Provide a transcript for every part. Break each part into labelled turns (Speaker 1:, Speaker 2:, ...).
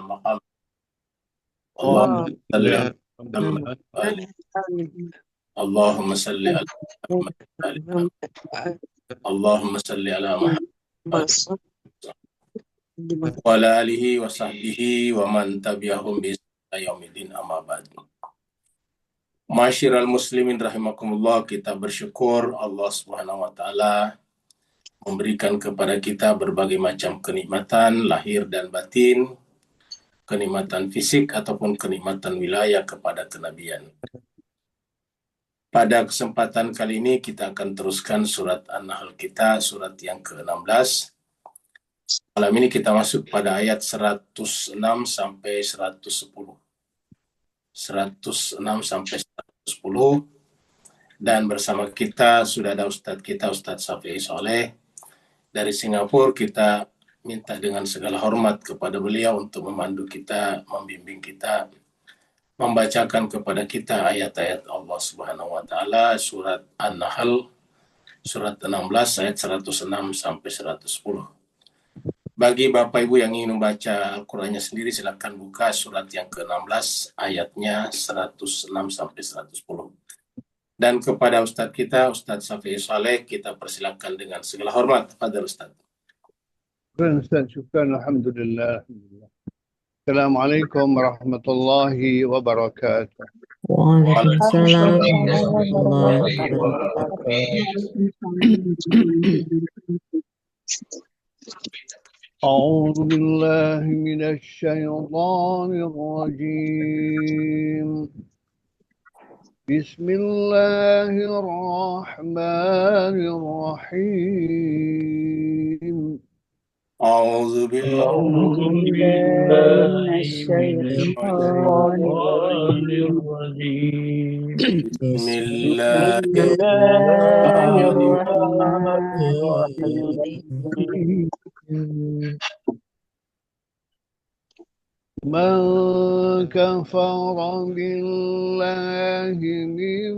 Speaker 1: Muhammad.
Speaker 2: اللهم صل على
Speaker 1: Muhammad.
Speaker 2: محمد
Speaker 1: Allahumma salli ala Muhammad. Allahumma salli ala Muhammad. Wa ala alihi wa sahbihi wa man tabi'ahum bi yaumidin amma ba'd. Masyiral muslimin rahimakumullah, kita bersyukur Allah Subhanahu wa taala memberikan kepada kita berbagai macam kenikmatan lahir dan batin, kenikmatan fisik ataupun kenikmatan wilayah kepada kenabian. Pada kesempatan kali ini kita akan teruskan surat An-Nahl kita, surat yang ke-16. Malam ini kita masuk pada ayat 106 sampai 110. 106 sampai 110. Dan bersama kita sudah ada Ustadz kita, Ustadz Syafi'i Soleh dari Singapura. Kita minta dengan segala hormat kepada beliau untuk memandu kita, membimbing kita, membacakan kepada kita ayat-ayat Allah Subhanahu wa taala, surat An-Nahl surat 16 ayat 106 sampai 110. Bagi Bapak Ibu yang ingin membaca Al-Qur'annya sendiri, silakan buka surat yang ke-16 ayatnya 106 sampai 110. Dan kepada Ustadz kita, Ustadz Syafi'i Saleh, kita persilakan dengan segala hormat. Fadhil Ustadz.
Speaker 2: Syukran, alhamdulillah. Assalamualaikum warahmatullahi wabarakatuh.
Speaker 3: Waalaikumsalam warahmatullahi wabarakatuh.
Speaker 2: أعوذ بالله من الشيطان الرجيم. بسم الله الرحمن الرحيم.
Speaker 1: أعوذ بالله
Speaker 3: من الشيطان الرجيم.
Speaker 1: بسم الله
Speaker 3: الرحمن الرحيم.
Speaker 2: من كفر بالله من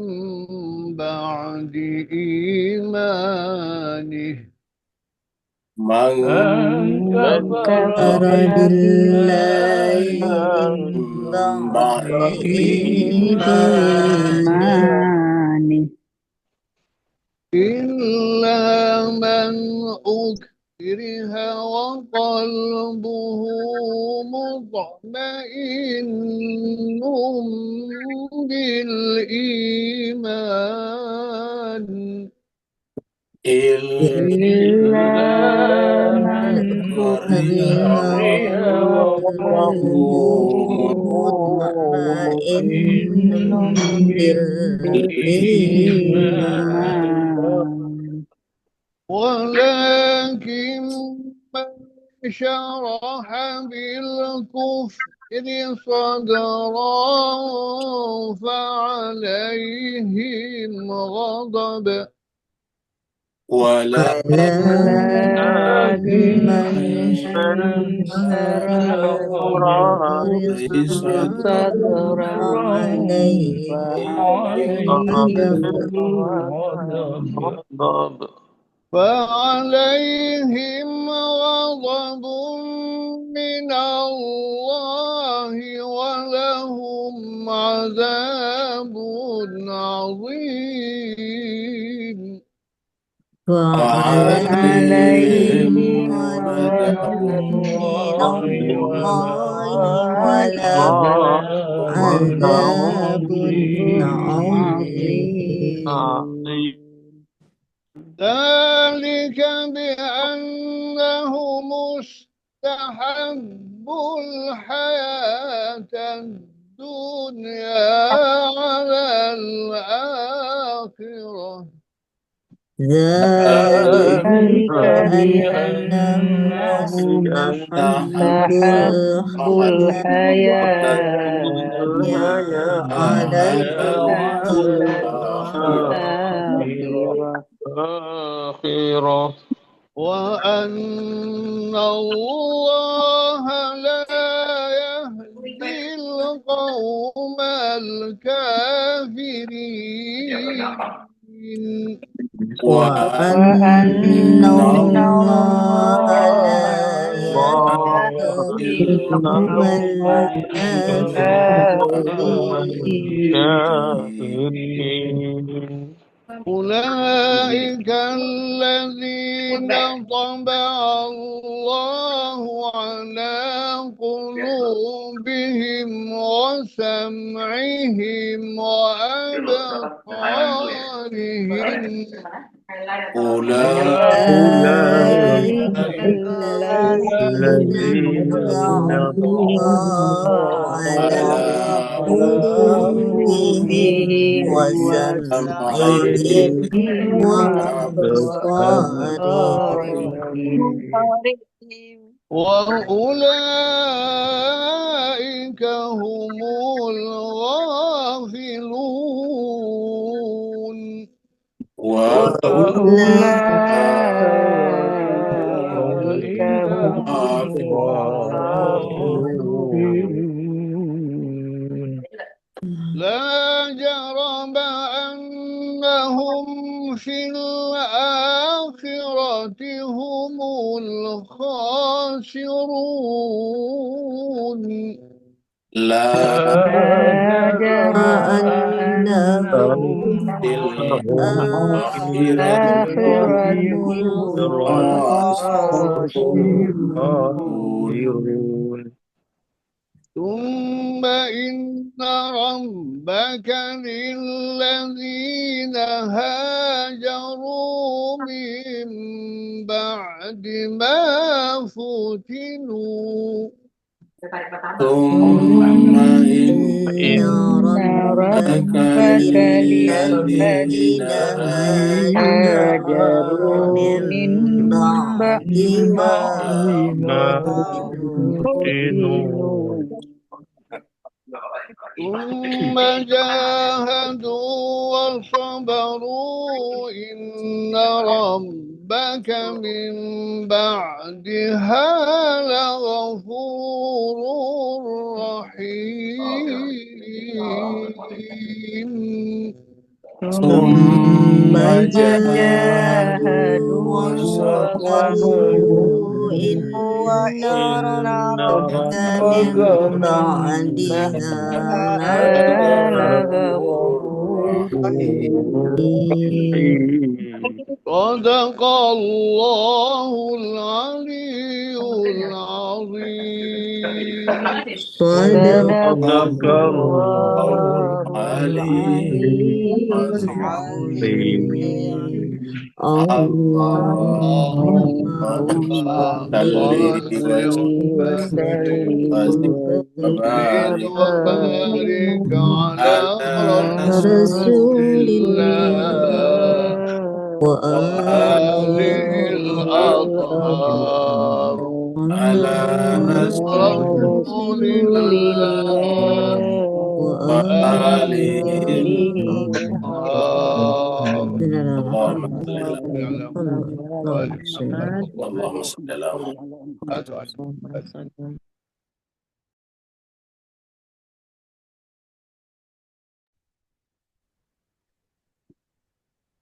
Speaker 2: بعد إيمانه
Speaker 1: من
Speaker 3: كفر بالله من بعد إيمانه
Speaker 2: إلا من أكره وقلبه مطمئن بالإيمان
Speaker 3: إلا من أكره وقلبه مطمئن بالإيمان
Speaker 2: ولكن من شرح بالكفر صدرا فعليهم غضب
Speaker 3: ولكن من شرح صدرا
Speaker 2: فعليهم غضب من الله ولهم عذاب عظيم.
Speaker 3: وعليهم غضب من الله ولهم عذاب عظيم.
Speaker 2: ذلك بأنهم استحبوا الحياة الدنيا على الآخرة.
Speaker 3: ذلك بأنهم استحبوا الحياة على الآخرة
Speaker 2: وأن الله لا يهدي القوم الكافرين.
Speaker 3: وأن الله لا يهدي إنهم الكافرين
Speaker 2: أولئك الذين طبع الله على قلوبهم وسمعهم وأبصارهم
Speaker 3: أولئك
Speaker 4: الذين طبع الله على قلوبهم وسمعهم وأبصارهم
Speaker 2: وأولئك هم الغافلون
Speaker 3: وأولئك هم الغافلون
Speaker 2: لا جرم أنهم في الآخرة هم الخاسرون
Speaker 1: لا
Speaker 4: أنهم
Speaker 1: في الآخرة
Speaker 3: خاسرون
Speaker 2: ثم إن ربك للذين هاجروا من بعد ما فتنوا
Speaker 1: ثم
Speaker 4: إن ربك للذين هاجروا من بعد ما فتنوا
Speaker 2: ثم جاهدوا وصبروا إن ربك من بعدها لغفور رحيم
Speaker 4: ثم جاهدوا وصبروا إن ربك من بعدها لغفور رحيم
Speaker 2: صدق الله العلي العظيم
Speaker 4: صدق
Speaker 3: الله
Speaker 4: العلي العظيم اللهم صل وسلم
Speaker 2: وبارك على رسول
Speaker 4: رسول
Speaker 2: الله وآله الأطهار
Speaker 1: على
Speaker 2: رسول الله وآله الأطهار
Speaker 1: اللهم صل على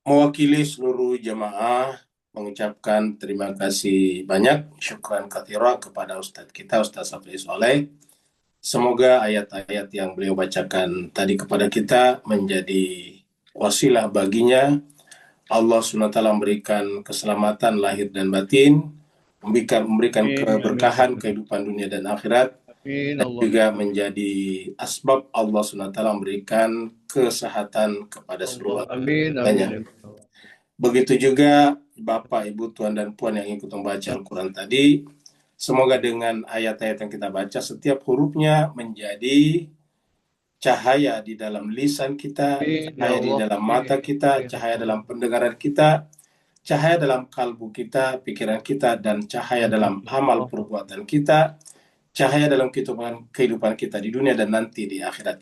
Speaker 1: Mewakili seluruh jemaah mengucapkan terima kasih banyak, syukran katsira kepada Ustadz kita, Ustadz Safi Soleh. Semoga ayat-ayat yang beliau bacakan tadi kepada kita menjadi wasilah baginya. Allah SWT memberikan keselamatan lahir dan batin, memberikan keberkahan kehidupan dunia dan akhirat, dan juga menjadi asbab Allah SWT memberikan kesehatan kepada seluruh anggotanya. Begitu juga Bapak, Ibu, Tuan, dan Puan yang ikut membaca Al-Quran tadi, semoga dengan ayat-ayat yang kita baca, setiap hurufnya menjadi cahaya di dalam lisan kita, cahaya di dalam mata kita, cahaya dalam pendengaran kita, cahaya dalam kalbu kita, pikiran kita, dan cahaya dalam amal perbuatan kita, cahaya dalam kehidupan kita di dunia dan nanti di akhirat.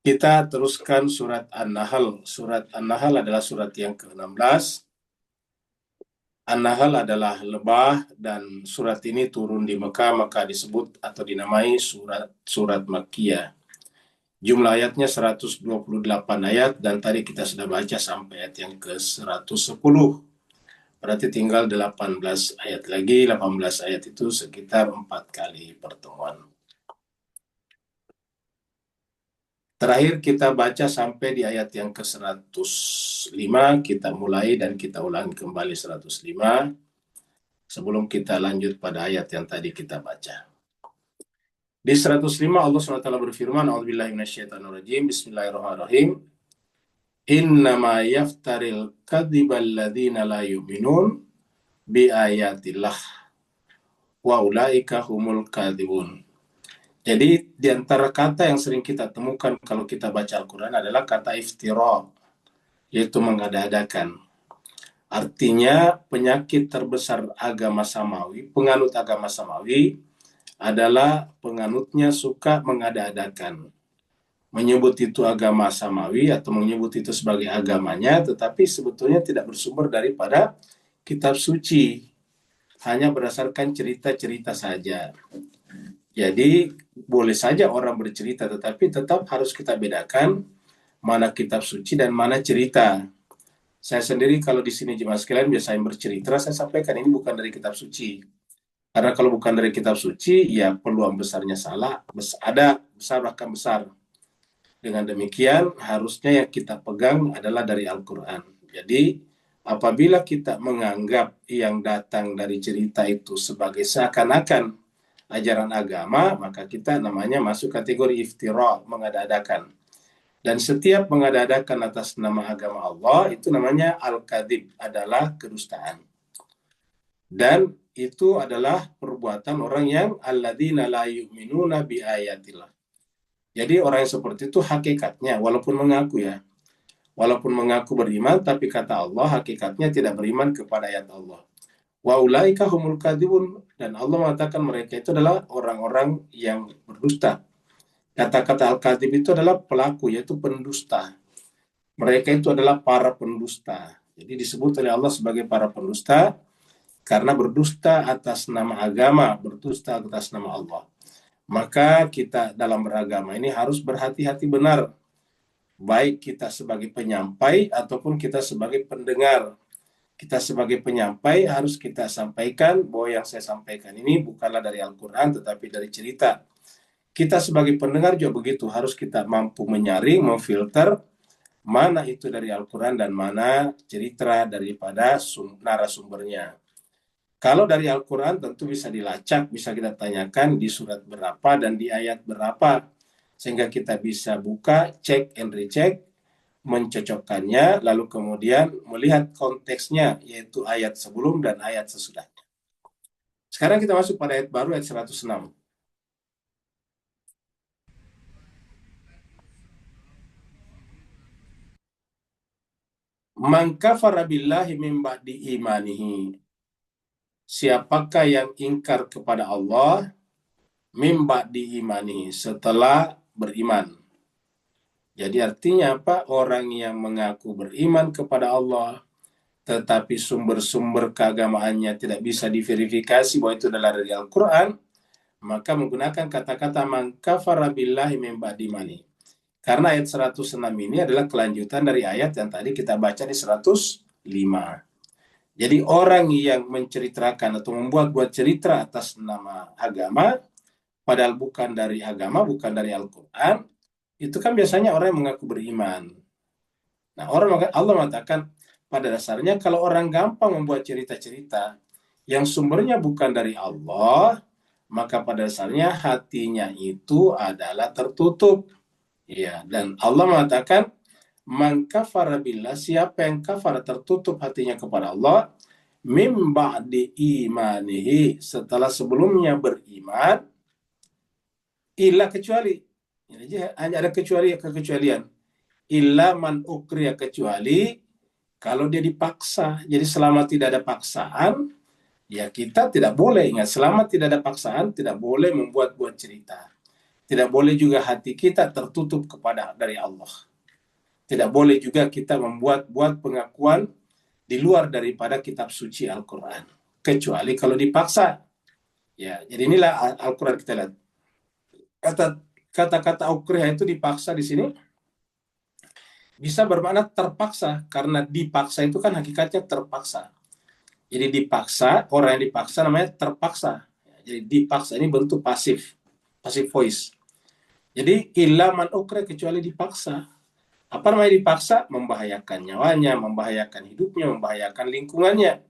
Speaker 1: Kita teruskan surat An-Nahl. Surat An-Nahl adalah surat yang ke-16. An-Nahl adalah lebah, dan surat ini turun di Mekah, maka disebut atau dinamai surat Makkiyah. Jumlah ayatnya 128 ayat, dan tadi kita sudah baca sampai ayat yang ke-110. Berarti tinggal 18 ayat lagi. 18 ayat itu sekitar 4 kali pertemuan. Terakhir kita baca sampai di ayat yang ke-105. Kita mulai dan kita ulangi kembali 105 sebelum kita lanjut pada ayat yang tadi kita baca. Di 105 Allah SWT berfirman, A'udzubillahi minasyaitonirrajim, Bismillahirrahmanirrahim. Innama yaftaril kadzibal ladzina la yu'minun bi ayatillah wa ulaika humul kadzibun. Jadi di antara kata yang sering kita temukan kalau kita baca Al-Quran adalah kata iftira, yaitu mengada-adakan. Artinya penyakit terbesar agama Samawi, penganut agama Samawi adalah penganutnya suka mengada-adakan. Menyebut itu agama Samawi atau menyebut itu sebagai agamanya, tetapi sebetulnya tidak bersumber daripada kitab suci. Hanya berdasarkan cerita-cerita saja. Jadi boleh saja orang bercerita, tetapi tetap harus kita bedakan mana kitab suci dan mana cerita. Saya sendiri kalau di sini jemaah sekalian biasanya bercerita, saya sampaikan ini bukan dari kitab suci. Karena kalau bukan dari kitab suci, ya peluang besarnya salah, ada besar bahkan besar. Dengan demikian, harusnya yang kita pegang adalah dari Al-Quran. Jadi, apabila kita menganggap yang datang dari cerita itu sebagai seakan-akan ajaran agama, maka kita namanya masuk kategori iftira, mengada-adakan. Dan setiap mengada-adakan atas nama agama Allah, itu namanya al-kadzib, adalah kedustaan. Dan itu adalah perbuatan orang yang alladzina la yu'minuna bi ayatillah. Jadi orang yang seperti itu hakikatnya, walaupun mengaku beriman, tapi kata Allah hakikatnya tidak beriman kepada ayat Allah. Wa ulaika humul kadzibun, dan Allah mengatakan mereka itu adalah orang-orang yang berdusta. Kata-kata al-kadzib itu adalah pelaku, yaitu pendusta. Mereka itu adalah para pendusta. Jadi disebut oleh Allah sebagai para pendusta karena berdusta atas nama agama, berdusta atas nama Allah. Maka kita dalam beragama ini harus berhati-hati benar, baik kita sebagai penyampai ataupun kita sebagai pendengar. Kita sebagai penyampai harus kita sampaikan bahwa yang saya sampaikan ini bukanlah dari Al-Quran tetapi dari cerita. Kita sebagai pendengar juga begitu, harus kita mampu menyaring, memfilter mana itu dari Al-Quran dan mana cerita daripada narasumbernya. Kalau dari Al-Quran tentu bisa dilacak, bisa kita tanyakan di surat berapa dan di ayat berapa, sehingga kita bisa buka, cek and recheck, mencocokkannya, lalu kemudian melihat konteksnya, yaitu ayat sebelum dan ayat sesudahnya. Sekarang kita masuk pada ayat baru, ayat 106. Man kafara billahi min ba'di imanihi. Siapakah yang ingkar kepada Allah min ba'di imanihi, setelah beriman. Jadi artinya apa? Orang yang mengaku beriman kepada Allah, tetapi sumber-sumber keagamaannya tidak bisa diverifikasi bahwa itu adalah dari Al-Quran, maka menggunakan kata-kata man kafara billahi min ba'di imanihi. Karena ayat 106 ini adalah kelanjutan dari ayat yang tadi kita baca di 105. Jadi orang yang menceritakan atau membuat cerita atas nama agama, padahal bukan dari agama, bukan dari Al-Quran, itu kan biasanya orang yang mengaku beriman. Nah, Allah mengatakan pada dasarnya kalau orang gampang membuat cerita-cerita yang sumbernya bukan dari Allah, maka pada dasarnya hatinya itu adalah tertutup. Ya, dan Allah mengatakan man kafara billah, siapa yang kafar tertutup hatinya kepada Allah, mim ba'di imanihi, setelah sebelumnya beriman, illa kecuali, hanya ada kecualian, illa man ukriya, kecuali kalau dia dipaksa. Jadi selama tidak ada paksaan, ya kita tidak boleh, ingat, selama tidak ada paksaan tidak boleh membuat cerita. Tidak boleh juga hati kita tertutup kepada dari Allah. Tidak boleh juga kita membuat pengakuan di luar daripada kitab suci Al-Quran, kecuali kalau dipaksa. Ya, jadi inilah Al-Quran kita lihat. Kata-kata ukriha itu dipaksa di sini bisa bermakna terpaksa, karena dipaksa itu kan hakikatnya terpaksa. Jadi dipaksa, orang yang dipaksa namanya terpaksa. Jadi dipaksa ini bentuk pasif voice. Jadi illa man ukra, kecuali dipaksa. Apa namanya dipaksa? Membahayakan nyawanya, membahayakan hidupnya, membahayakan lingkungannya.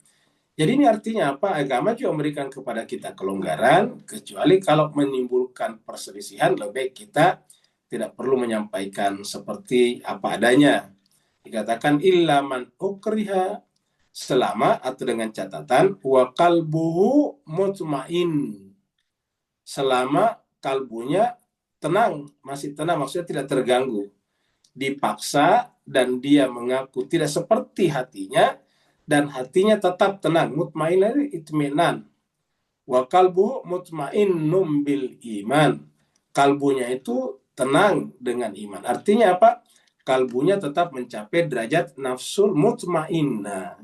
Speaker 1: Jadi ini artinya apa? Agama juga memberikan kepada kita kelonggaran, kecuali kalau menimbulkan perselisihan, lebih baik kita tidak perlu menyampaikan seperti apa adanya. Dikatakan illa man ukriha, selama atau dengan catatan wa qalbuhu mutmain, selama kalbunya tenang, masih tenang, maksudnya tidak terganggu. Dipaksa dan dia mengaku tidak seperti hatinya, dan hatinya tetap tenang. Mutmain itu itminan. Wa qalbuhu mutmainnum bil iman. Kalbunya itu tenang dengan iman. Artinya apa? Kalbunya tetap mencapai derajat nafsul mutmainnah.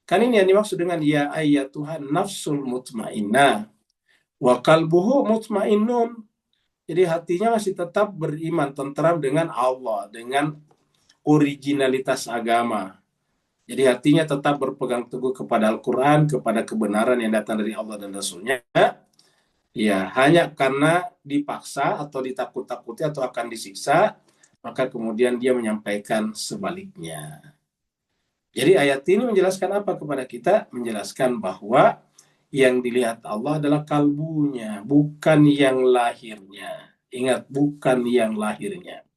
Speaker 1: Kan ini yang dimaksud dengan ya ayyatuhan nafsul mutmainnah. Wa qalbuhu mutmainnun. Jadi hatinya masih tetap beriman, tentram dengan Allah, dengan originalitas agama. Jadi hatinya tetap berpegang teguh kepada Al-Quran, kepada kebenaran yang datang dari Allah dan Rasulnya. Ya, hanya karena dipaksa atau ditakut-takuti atau akan disiksa, maka kemudian dia menyampaikan sebaliknya. Jadi ayat ini menjelaskan apa kepada kita? Menjelaskan bahwa yang dilihat Allah adalah kalbunya, bukan yang lahirnya. Ingat, bukan yang lahirnya.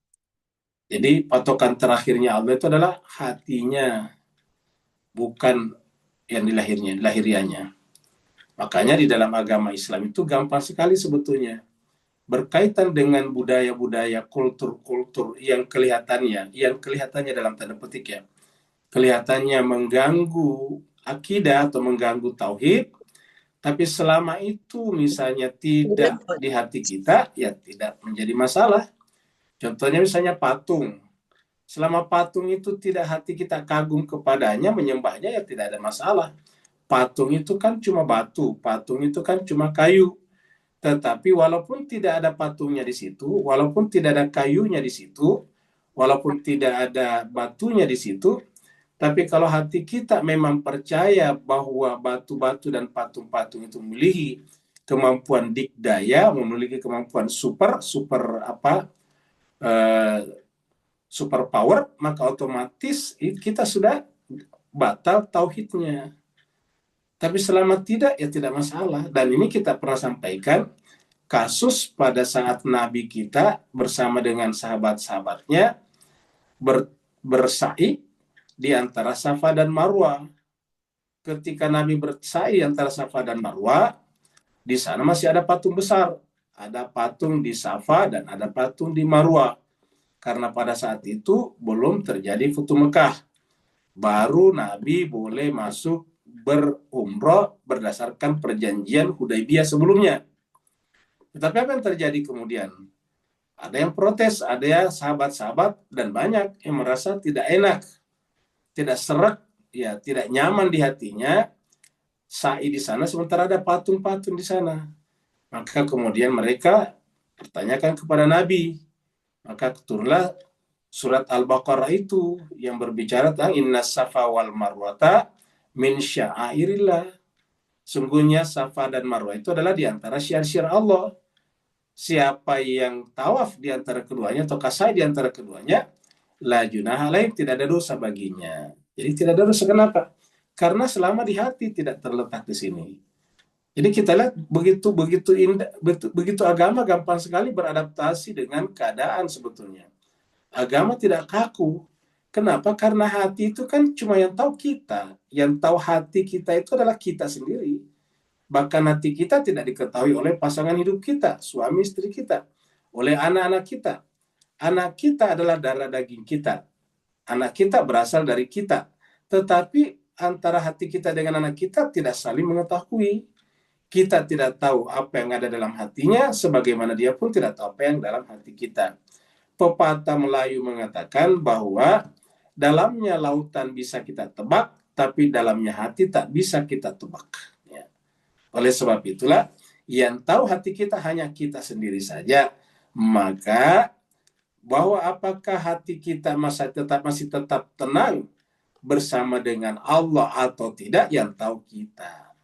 Speaker 1: Jadi patokan terakhirnya Allah itu adalah hatinya, bukan yang lahirianya. Makanya di dalam agama Islam itu gampang sekali sebetulnya. Berkaitan dengan budaya-budaya, kultur-kultur yang kelihatannya dalam tanda petik ya, kelihatannya mengganggu akidah atau mengganggu tauhid, tapi selama itu misalnya tidak di hati kita, ya tidak menjadi masalah. Contohnya misalnya patung. Selama patung itu tidak hati kita kagum kepadanya, menyembahnya, ya tidak ada masalah. Patung itu kan cuma batu, patung itu kan cuma kayu. Tetapi walaupun tidak ada patungnya di situ, walaupun tidak ada kayunya di situ, walaupun tidak ada batunya di situ, tapi kalau hati kita memang percaya bahwa batu-batu dan patung-patung itu memiliki kemampuan dikdaya, memiliki kemampuan super power, maka otomatis kita sudah batal tauhidnya. Tapi selama tidak, ya tidak masalah. Dan ini kita pernah sampaikan kasus pada saat Nabi kita bersama dengan sahabat-sahabatnya bersa'i di antara Safa dan Marwa. Ketika Nabi bersa'i antara Safa dan Marwa, di sana masih ada patung besar. Ada patung di Safa dan ada patung di Marwa. Karena pada saat itu belum terjadi Futuh Mekah. Baru Nabi boleh masuk berumrah berdasarkan perjanjian Hudaybiyah sebelumnya. Tetapi apa yang terjadi kemudian? Ada yang protes, ada ya sahabat-sahabat dan banyak yang merasa tidak enak, tidak serak, ya tidak nyaman di hatinya sa'i di sana sementara ada patung-patung di sana. Maka kemudian mereka pertanyakan kepada Nabi. Maka turunlah surat Al-Baqarah itu yang berbicara tentang innas safa wal marwata min sya'airillah. Sungguhnya Safa dan Marwah itu adalah di antara syiar-syiar Allah. Siapa yang tawaf di antara keduanya atau kasai di antara keduanya, la junaha alaih, tidak ada dosa baginya. Jadi tidak ada dosa. Kenapa? Karena selama di hati, tidak terletak di sini. Jadi kita lihat begitu indah, begitu agama gampang sekali beradaptasi dengan keadaan sebetulnya. Agama tidak kaku. Kenapa? Karena hati itu kan cuma yang tahu kita. Yang tahu hati kita itu adalah kita sendiri. Bahkan hati kita tidak diketahui oleh pasangan hidup kita, suami istri kita, oleh anak-anak kita. Anak kita adalah darah daging kita. Anak kita berasal dari kita. Tetapi antara hati kita dengan anak kita tidak saling mengetahui. Kita tidak tahu apa yang ada dalam hatinya, sebagaimana dia pun tidak tahu apa yang dalam hati kita. Pepatah Melayu mengatakan bahwa dalamnya lautan bisa kita tebak, tapi dalamnya hati tak bisa kita tebak. Ya. Oleh sebab itulah, yang tahu hati kita hanya kita sendiri saja. Maka bahwa apakah hati kita masih tetap tenang bersama dengan Allah atau tidak yang tahu kita.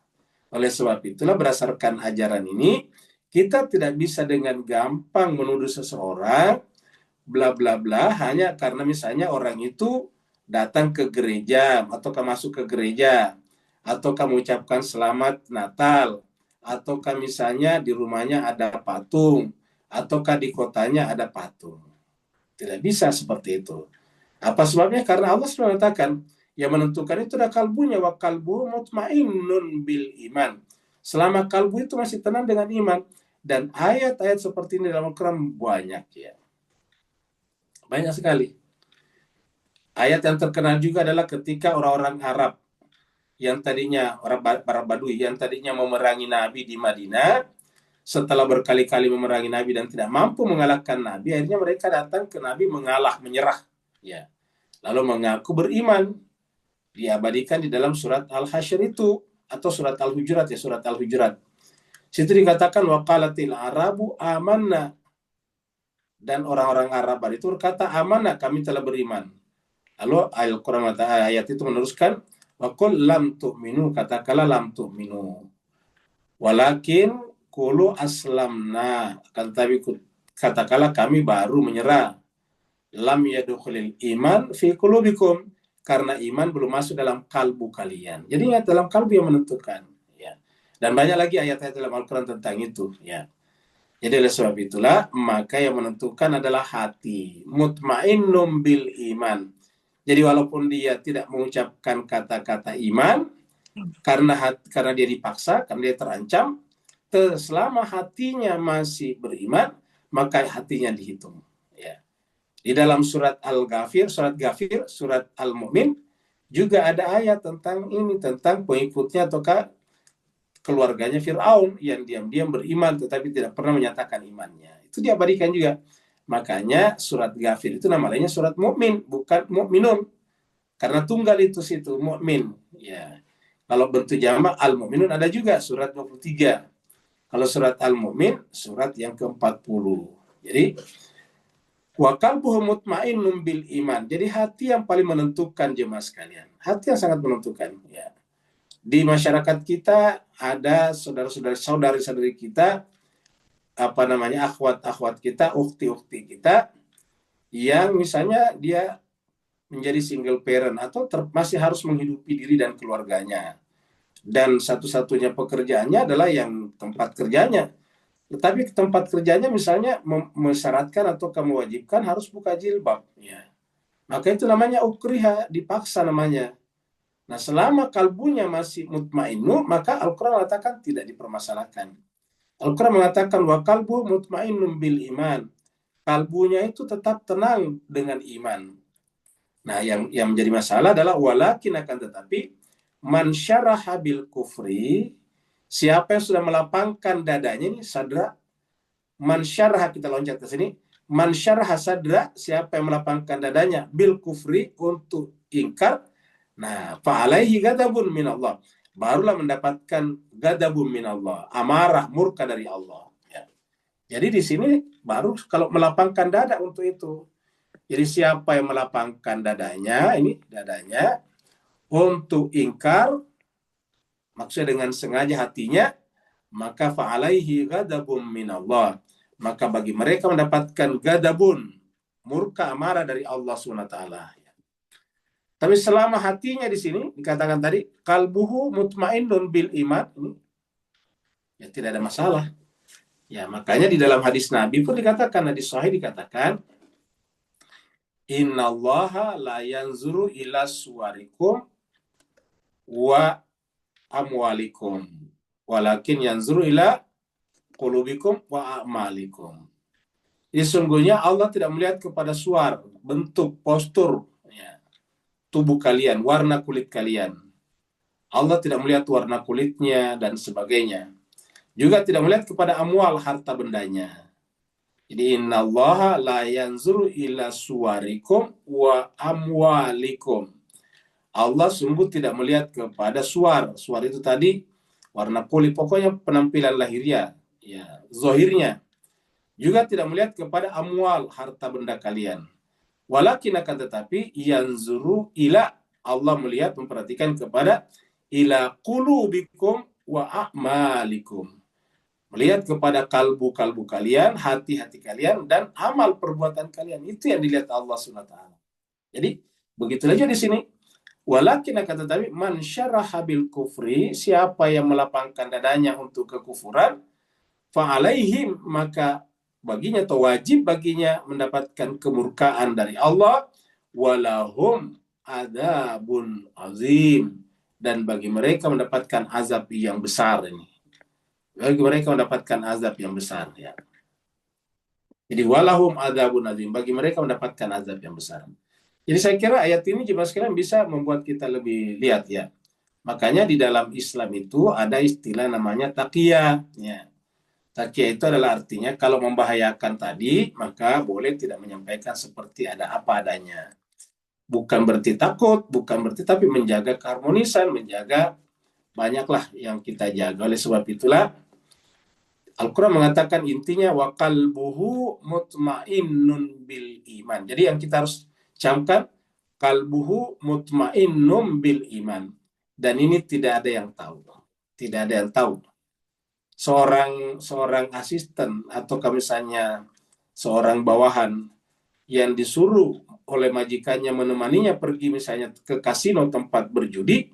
Speaker 1: Oleh sebab itulah berdasarkan ajaran ini, kita tidak bisa dengan gampang menuduh seseorang bla bla bla hanya karena misalnya orang itu datang ke gereja ataukah masuk ke gereja ataukah mengucapkan selamat Natal ataukah misalnya di rumahnya ada patung ataukah di kotanya ada patung. Tidak bisa seperti itu. Apa sebabnya? Karena Allah sudah mengatakan yang menentukan itu adalah kalbunya, wa kalbu mutmainnun bil iman. Selama kalbu itu masih tenang dengan iman. Dan ayat-ayat seperti ini dalam Al-Quran banyak ya. Banyak sekali. Ayat yang terkenal juga adalah ketika orang-orang Arab yang tadinya para Badui yang tadinya memerangi Nabi di Madinah, setelah berkali-kali memerangi Nabi dan tidak mampu mengalahkan Nabi, akhirnya mereka datang ke Nabi mengalah, menyerah. Ya. Lalu mengaku beriman. Diabadikan di dalam surat Al-Hasyr itu atau surat Al-Hujurat ya, surat Al-Hujurat. Situ dikatakan waqalatil arabu amanna, dan orang-orang Arab itu berkata amanah, kami telah beriman. Lalu Al-Quran ayat itu meneruskan waqul lam tu'minu, katakanlah lam tu'minu walakin qulu aslamna, katakanlah kami baru menyerah. Lam yadkhulil iman fi qulubikum, karena iman belum masuk dalam kalbu kalian. Jadi ingat, dalam kalbu yang menentukan ya. Dan banyak lagi ayat-ayat dalam Al-Quran tentang itu ya. Jadi oleh sebab itulah maka yang menentukan adalah hati, mutmainnum bil iman. Jadi walaupun dia tidak mengucapkan kata-kata iman karena dia dipaksa, karena dia terancam, selama hatinya masih beriman, maka hatinya dihitung ya. Di dalam surat Al-Ghafir, surat Al-Mu'min juga ada ayat tentang ini, tentang pengikutnya ataukah keluarganya Fir'aun yang diam-diam beriman tetapi tidak pernah menyatakan imannya. Itu diabadikan juga. Makanya surat Ghafir itu namanya surat Mu'min, bukan Mu'minun. Karena tunggal itu situ, Mu'min. Ya. Kalau bentuk jamak Al-Mu'minun ada juga surat 23. Kalau surat Al-Mu'min surat yang ke-40. Jadi wa qalbuhu mutmainnun bil iman. Jadi hati yang paling menentukan jemaah sekalian. Hati yang sangat menentukan ya. Di masyarakat kita ada saudari-saudari kita, akhwat kita, ukhti kita, yang misalnya dia menjadi single parent atau masih harus menghidupi diri dan keluarganya. Dan satu-satunya pekerjaannya adalah yang tempat kerjanya. Tetapi tempat kerjanya misalnya mensyaratkan atau mewajibkan harus buka jilbab. Ya. Maka itu namanya ukriha, dipaksa namanya. Nah, selama kalbunya masih mutmainnu, maka Al-Quran mengatakan tidak dipermasalahkan. Al-Quran mengatakan wa qalbu mutmainnun bil iman. Kalbunya itu tetap tenang dengan iman. Nah, yang menjadi masalah adalah walakin, akan tetapi man syaraha bil kufri, siapa yang sudah melapangkan dadanya, ini sadra. Man syaraha, kita loncat ke sini. Man syaraha sadra, siapa yang melapangkan dadanya bil kufri, untuk ingkar. Nah, fa'alaihi ghadabun min Allah. Barulah mendapatkan ghadabun min Allah, amarah, murka dari Allah. Ya. Jadi di sini baru kalau melapangkan dada untuk itu. Jadi siapa yang melapangkan dadanya untuk ingkar, maksudnya dengan sengaja hatinya, maka fa'alaihi ghadabun min Allah. Maka bagi mereka mendapatkan ghadabun, murka, amarah dari Allah SWT. Tapi selama hatinya di sini dikatakan tadi kalbuhu mutmainnun bil iman, ini ya tidak ada masalah. Ya, makanya di dalam hadis Nabi pun dikatakan, hadis sahih dikatakan, innallaha la yanzuru ila suwarikum wa amwalikum walakin yanzuru ila qulubikum wa a'malikum. Jadi sungguhnya Allah tidak melihat kepada suar, bentuk, postur tubuh kalian, warna kulit kalian. Allah tidak melihat warna kulitnya dan sebagainya. Juga tidak melihat kepada amwal, harta bendanya. Jadi innallaha la yanzuru ila suwarikum wa amwalikum. Allah sungguh tidak melihat kepada suar. Suar itu tadi warna kulit, pokoknya penampilan lahiriah, ya, zahirnya. Juga tidak melihat kepada amwal, harta benda kalian. Walakin, akan tetapi yanzuru ila Allah melihat, memperhatikan kepada ila qulubikum wa a'malikum. Melihat kepada kalbu-kalbu kalian, hati-hati kalian, dan amal perbuatan kalian. Itu yang dilihat Allah SWT. Jadi, begitu aja di sini. Walakin akan tetapi, man syaraha bil kufri, siapa yang melapangkan dadanya untuk kekufuran, fa'alaihim, maka baginya atau wajib baginya mendapatkan kemurkaan dari Allah, walahum adzabun azim, dan bagi mereka mendapatkan azab yang besar ini. Bagi mereka mendapatkan azab yang besar, ya. Jadi walahum adzabun azim, bagi mereka mendapatkan azab yang besar. Jadi saya kira ayat ini jemaah sekalian bisa membuat kita lebih lihat, ya. Makanya di dalam Islam itu ada istilah namanya taqiyah, ya. Taqiyah itu adalah artinya kalau membahayakan tadi, maka boleh tidak menyampaikan seperti ada apa adanya. Bukan berarti takut, bukan berarti, tapi menjaga keharmonisan, menjaga banyaklah yang kita jaga. Oleh sebab itulah Al-Quran mengatakan intinya wa qalbuhu mutmainnun bil iman. Jadi yang kita harus camkan qalbuhu mutmainnun bil iman. Dan ini tidak ada yang tahu. Tidak ada yang tahu. Seorang asisten atau misalnya seorang bawahan yang disuruh oleh majikannya menemaninya pergi misalnya ke kasino tempat berjudi,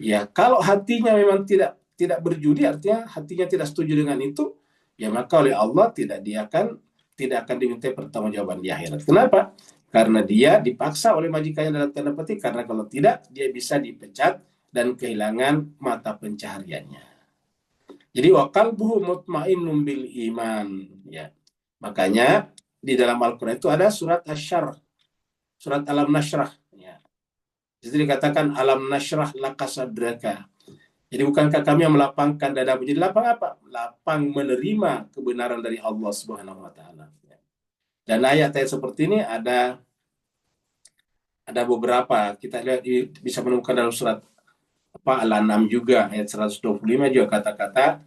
Speaker 1: ya kalau hatinya memang tidak berjudi, artinya hatinya tidak setuju dengan itu, ya maka oleh Allah tidak akan diminta pertanggungjawaban di akhirat. Kenapa? Karena dia dipaksa oleh majikannya dalam tanda petik, karena kalau tidak dia bisa dipecat dan kehilangan mata pencahariannya. Jadi wa qalbuhu mutmainnun bil iman, ya. Makanya di dalam Al-Qur'an itu ada surat Asy-Syarh, surat Alam Nashrah, ya. Jadi dikatakan alam nashrah laka sadraka. Jadi bukankah kami yang melapangkan dadamu? Jadi lapang apa? Lapang menerima kebenaran dari Allah Subhanahu wa taala. Dan ayat-ayat seperti ini ada beberapa. Kita lihat bisa menemukan dalam surat Al-An'am juga ayat 125 juga kata-kata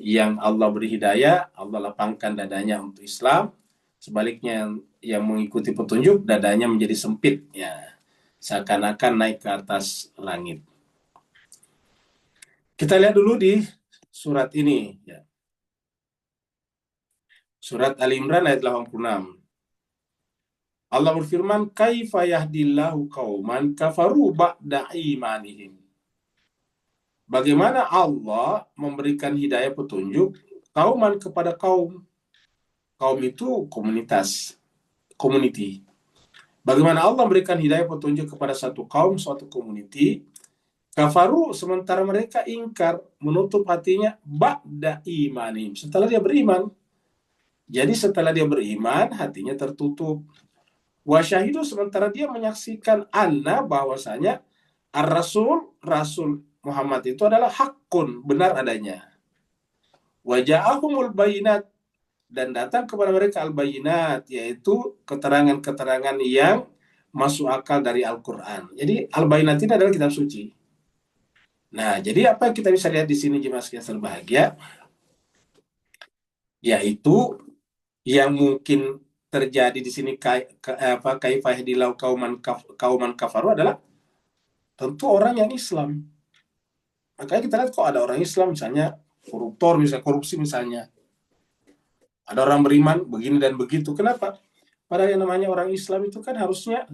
Speaker 1: yang Allah beri hidayah, Allah lapangkan dadanya untuk Islam. Sebaliknya yang mengikuti petunjuk dadanya menjadi sempit, ya. Seakan-akan naik ke atas langit. Kita lihat dulu di surat ini, ya. Surat Al-Imran ayat 86. Allah berfirman, "Kaifa yahdillahu qauman kafaru ba'da imanihim." Bagaimana Allah memberikan hidayah petunjuk kauman kepada kaum. Kaum itu komunitas, community. Bagaimana Allah memberikan hidayah petunjuk kepada satu kaum, suatu community, kafaru sementara mereka ingkar, menutup hatinya ba'da imanim, setelah dia beriman. Jadi setelah dia beriman, hatinya tertutup. Wa syahidu sementara dia menyaksikan anna bahwasanya ar-rasul, Rasul Muhammad itu adalah hakun, benar adanya. Wa ja'ahumul bayinat, dan datang kepada mereka al-bayinat, yaitu keterangan-keterangan yang masuk akal dari Al-Quran. Jadi al-bayinat ini adalah kitab suci. Nah, jadi apa yang kita bisa lihat di sini jemaah sekalian berbahagia, yaitu yang mungkin terjadi di sini kaifa yahdillahu qauman kafaru adalah tentu orang yang Islam. Makanya kita lihat kok ada orang Islam misalnya koruptor, misalnya korupsi misalnya. Ada orang beriman begini dan begitu. Kenapa? Padahal yang namanya orang Islam itu kan harusnya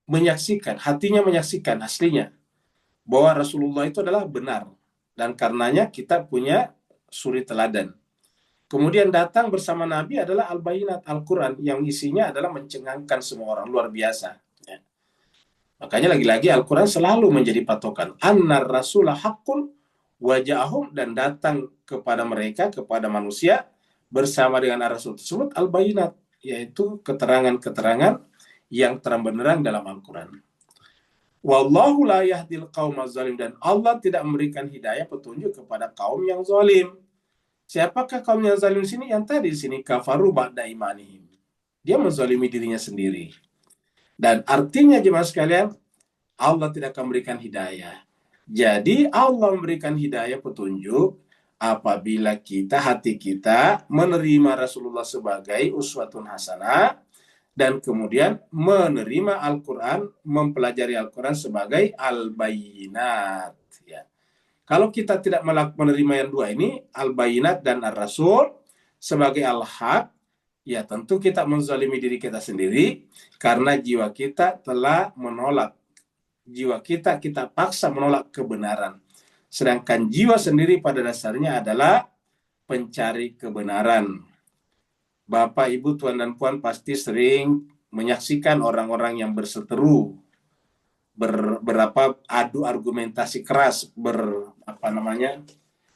Speaker 1: menyaksikan, hatinya menyaksikan aslinya bahwa Rasulullah itu adalah benar. Dan karenanya kita punya suri teladan. Kemudian datang bersama Nabi adalah Al-Bayinat, Al-Quran, yang isinya adalah mencengangkan semua orang, luar biasa. Ya. Makanya lagi-lagi Al-Quran selalu menjadi patokan. Annar rasulah haqqun wajahum, dan datang kepada mereka, kepada manusia, bersama dengan Rasul tersebut, Al-Bayinat, yaitu keterangan-keterangan yang terang benderang dalam Al-Quran. Wallahu la yahdil qaumaz zalim, dan Allah tidak memberikan hidayah petunjuk kepada kaum yang zalim. Siapakah kaum yang zalim di sini? Yang tadi di sini kafaru ba'da imanihim. Dia menzalimi dirinya sendiri. Dan artinya jemaah sekalian, Allah tidak akan memberikan hidayah. Jadi Allah memberikan hidayah petunjuk apabila hati kita menerima Rasulullah sebagai uswatun hasanah dan kemudian menerima Al-Quran, mempelajari Al-Quran sebagai al-bayinat. Ya. Kalau kita tidak menerima yang dua ini, al-bayinat dan ar-rasul, sebagai al-haq, ya tentu kita menzalimi diri kita sendiri, karena jiwa kita telah menolak. Jiwa kita paksa menolak kebenaran. Sedangkan jiwa sendiri pada dasarnya adalah pencari kebenaran. Bapak, Ibu, Tuan dan Puan pasti sering menyaksikan orang-orang yang berseteru, adu argumentasi keras,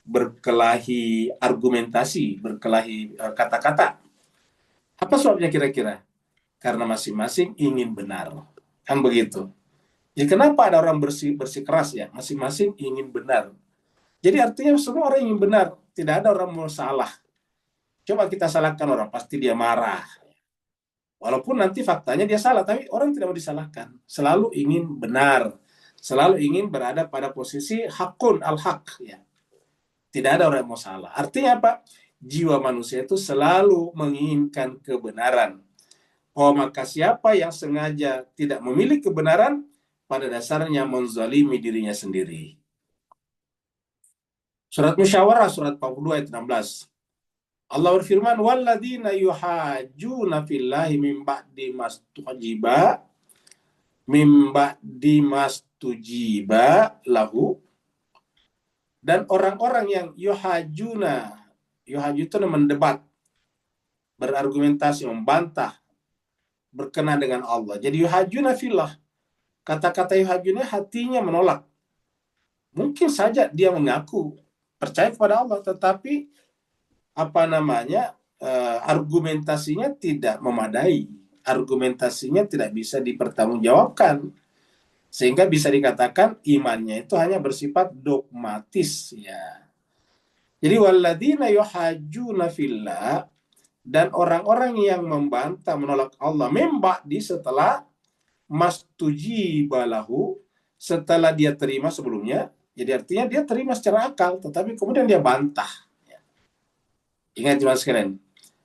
Speaker 1: berkelahi argumentasi, berkelahi kata-kata. Apa sebabnya kira-kira? Karena masing-masing ingin benar. Kan begitu. Ya kenapa ada orang bersikeras ya? Masing-masing ingin benar. Jadi artinya semua orang ingin benar. Tidak ada orang mau salah. Coba kita salahkan orang, pasti dia marah. Walaupun nanti faktanya dia salah, tapi orang tidak mau disalahkan. Selalu ingin benar. Selalu ingin berada pada posisi hakun, al-haq. Ya. Tidak ada orang yang mau salah. Artinya apa? Jiwa manusia itu selalu menginginkan kebenaran. Oh, maka siapa yang sengaja tidak memilih kebenaran, pada dasarnya menzalimi dirinya sendiri. Surat Musyawarah, surat 42 ayat 16. Allah berfirman, walladzina yuhajjuna fillahi min ba'di mastujiba lahu, dan orang-orang yang yuhaju itu mendebat, berargumentasi, membantah, berkenaan dengan Allah. Jadi yuhajuna fillah, kata-kata yuhajuna hatinya menolak. Mungkin saja dia mengaku percaya kepada Allah, tetapi argumentasinya tidak memadai, argumentasinya tidak bisa dipertanggungjawabkan, sehingga bisa dikatakan imannya itu hanya bersifat dogmatis ya. Jadi walladzina yuhajjuna fillah, dan orang-orang yang membantah, menolak Allah, di setelah mastujiba lahu, setelah dia terima sebelumnya. Jadi artinya dia terima secara akal, tetapi kemudian dia bantah. Ingat jemaah sekalian.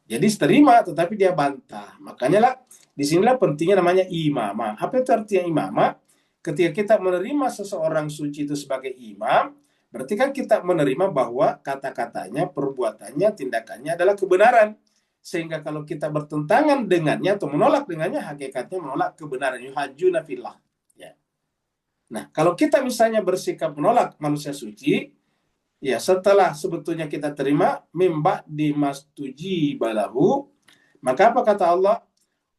Speaker 1: Jadi terima tetapi dia bantah. Makanya lah disinilah pentingnya namanya imamah. Apa itu artinya imamah? Ketika kita menerima seseorang suci itu sebagai imam, berarti kan kita menerima bahwa kata-katanya, perbuatannya, tindakannya adalah kebenaran. Sehingga kalau kita bertentangan dengannya atau menolak dengannya, hakikatnya menolak kebenaran. Yuhajjuna fillah. Ya. Nah, kalau kita misalnya bersikap menolak manusia suci, ya, setelah sebetulnya kita terima mimba dimastuji balahu, maka apa kata Allah?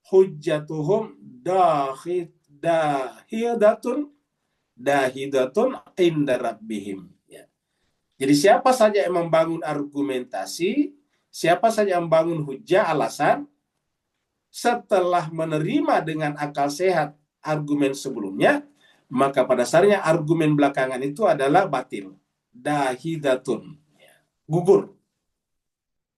Speaker 1: Hujjatuhum dahidatun inda rabbihim. Ya. Jadi siapa saja yang membangun argumentasi, siapa saja yang membangun hujjah, alasan, setelah menerima dengan akal sehat argumen sebelumnya, maka pada dasarnya argumen belakangan itu adalah batil. Dahidatun, gugur.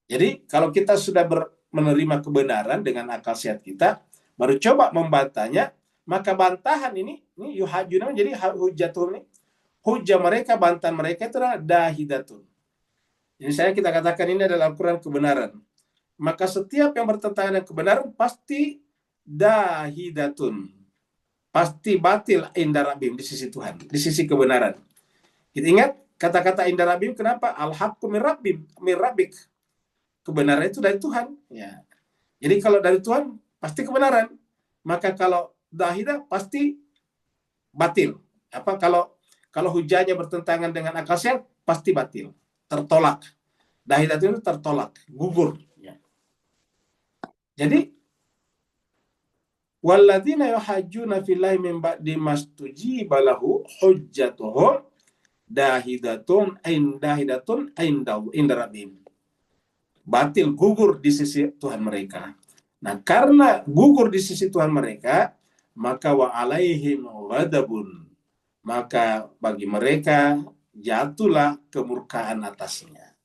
Speaker 1: Jadi kalau kita sudah menerima kebenaran dengan akal sehat kita, baru coba membantahnya, maka bantahan ini yuhajuna, jadi hujjatun ini, hujjah mereka, bantahan mereka itu adalah dahidatun. Jadi kita katakan ini adalah Al-Quran kebenaran. Maka setiap yang bertentangan dengan kebenaran pasti dahidatun, pasti batil inda rabbihim, di sisi Tuhan, di sisi kebenaran. Kita ingat kata-kata inda rabbihim, kenapa? Al-haqqu min rabbik. Kebenaran itu dari Tuhan. Ya. Jadi kalau dari Tuhan pasti kebenaran. Maka kalau dahidah pasti batil. Kalau hujahnya bertentangan dengan akal sehat pasti batil, tertolak. Dahidah itu tertolak, gugur. Ya. Jadi walladzina yuhajjuna fillahi min ba'di mastujiba lahu hujjatuhum dahidatun inda rabbihim. Batil, gugur di sisi Tuhan mereka. Nah, karena gugur di sisi Tuhan mereka, maka wa alaihim ghadabun, maka bagi mereka jatuhlah kemurkaan atasnya.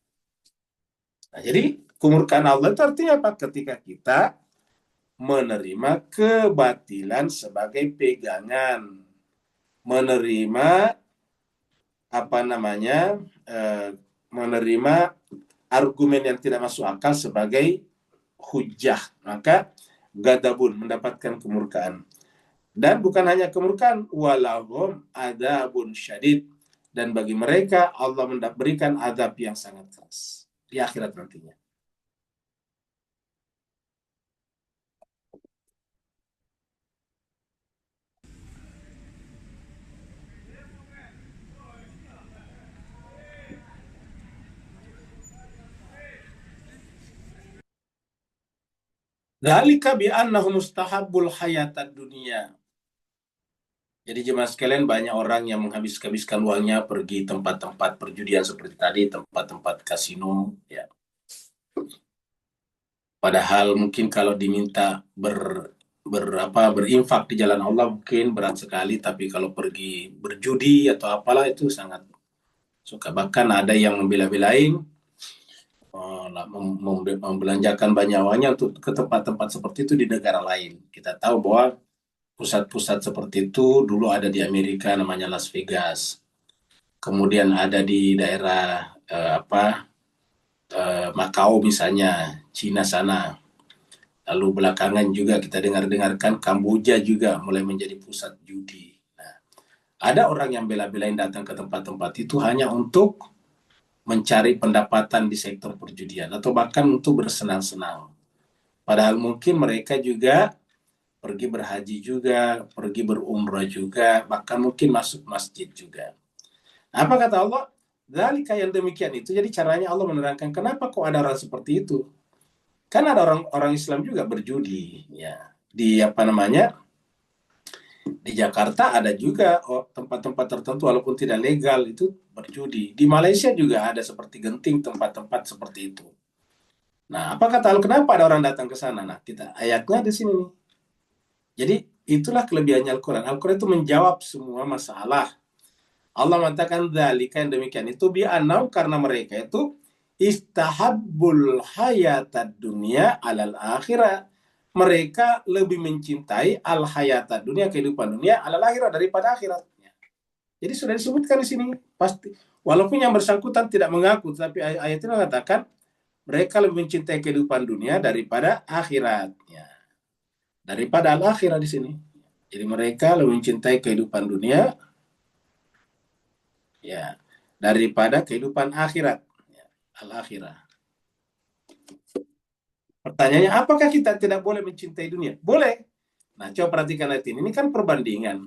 Speaker 1: Nah, jadi kemurkaan Allah itu artinya apa? Ketika kita menerima kebatilan sebagai pegangan, menerima menerima argumen yang tidak masuk akal sebagai hujjah, maka gadabun, mendapatkan kemurkaan. Dan bukan hanya kemurkaan, walahum adabun syadid, dan bagi mereka Allah berikan azab yang sangat keras di akhirat nantinya. Dzalika bi annahu mustahabbul hayatad dunia. Jadi jemaah sekalian, banyak orang yang menghabiskan uangnya pergi tempat-tempat perjudian seperti tadi, tempat-tempat kasino, ya. Padahal mungkin kalau diminta berinfak di jalan Allah mungkin berat sekali, tapi kalau pergi berjudi atau apalah itu sangat suka. Bahkan ada yang membela-belain membelanjakan banyak uangnya untuk ke tempat-tempat seperti itu di negara lain. Kita tahu bahwa pusat-pusat seperti itu dulu ada di Amerika, namanya Las Vegas. Kemudian ada di daerah Macau misalnya, Cina sana. Lalu belakangan juga kita dengarkan Kamboja juga mulai menjadi pusat judi. Nah, ada orang yang bela-belain datang ke tempat-tempat itu hanya untuk mencari pendapatan di sektor perjudian atau bahkan untuk bersenang-senang. Padahal mungkin mereka juga pergi berhaji juga, pergi berumrah juga, bahkan mungkin masuk masjid juga. Apa kata Allah? Dzalika, yang demikian itu. Jadi caranya Allah menerangkan kenapa kok ada orang seperti itu. Kan ada orang Islam juga berjudi, ya. Di di Jakarta ada juga tempat-tempat tertentu walaupun tidak legal itu berjudi. Di Malaysia juga ada seperti Genting, tempat-tempat seperti itu. Nah, apa kata Allah? Kenapa ada orang datang ke sana? Nah, kita ayatnya di sini. Jadi itulah kelebihannya Al-Quran. Al-Quran itu menjawab semua masalah. Allah mengatakan dzalika, yang demikian itu bi'annahum, karena mereka itu istahabbul hayatad dunia alal akhirah. Mereka lebih mencintai al hayatad dunia, kehidupan dunia, alal akhirah, daripada akhiratnya. Jadi sudah disebutkan di sini pasti. Walaupun yang bersangkutan tidak mengaku, tapi ayat ini mengatakan mereka lebih mencintai kehidupan dunia daripada akhiratnya. Daripada al akhirah di sini. Jadi mereka lebih mencintai kehidupan dunia, ya, daripada kehidupan akhirat, ya, al-akhirah. Pertanyaannya, apakah kita tidak boleh mencintai dunia? Boleh. Nah, coba perhatikan ayat ini. Ini kan perbandingan.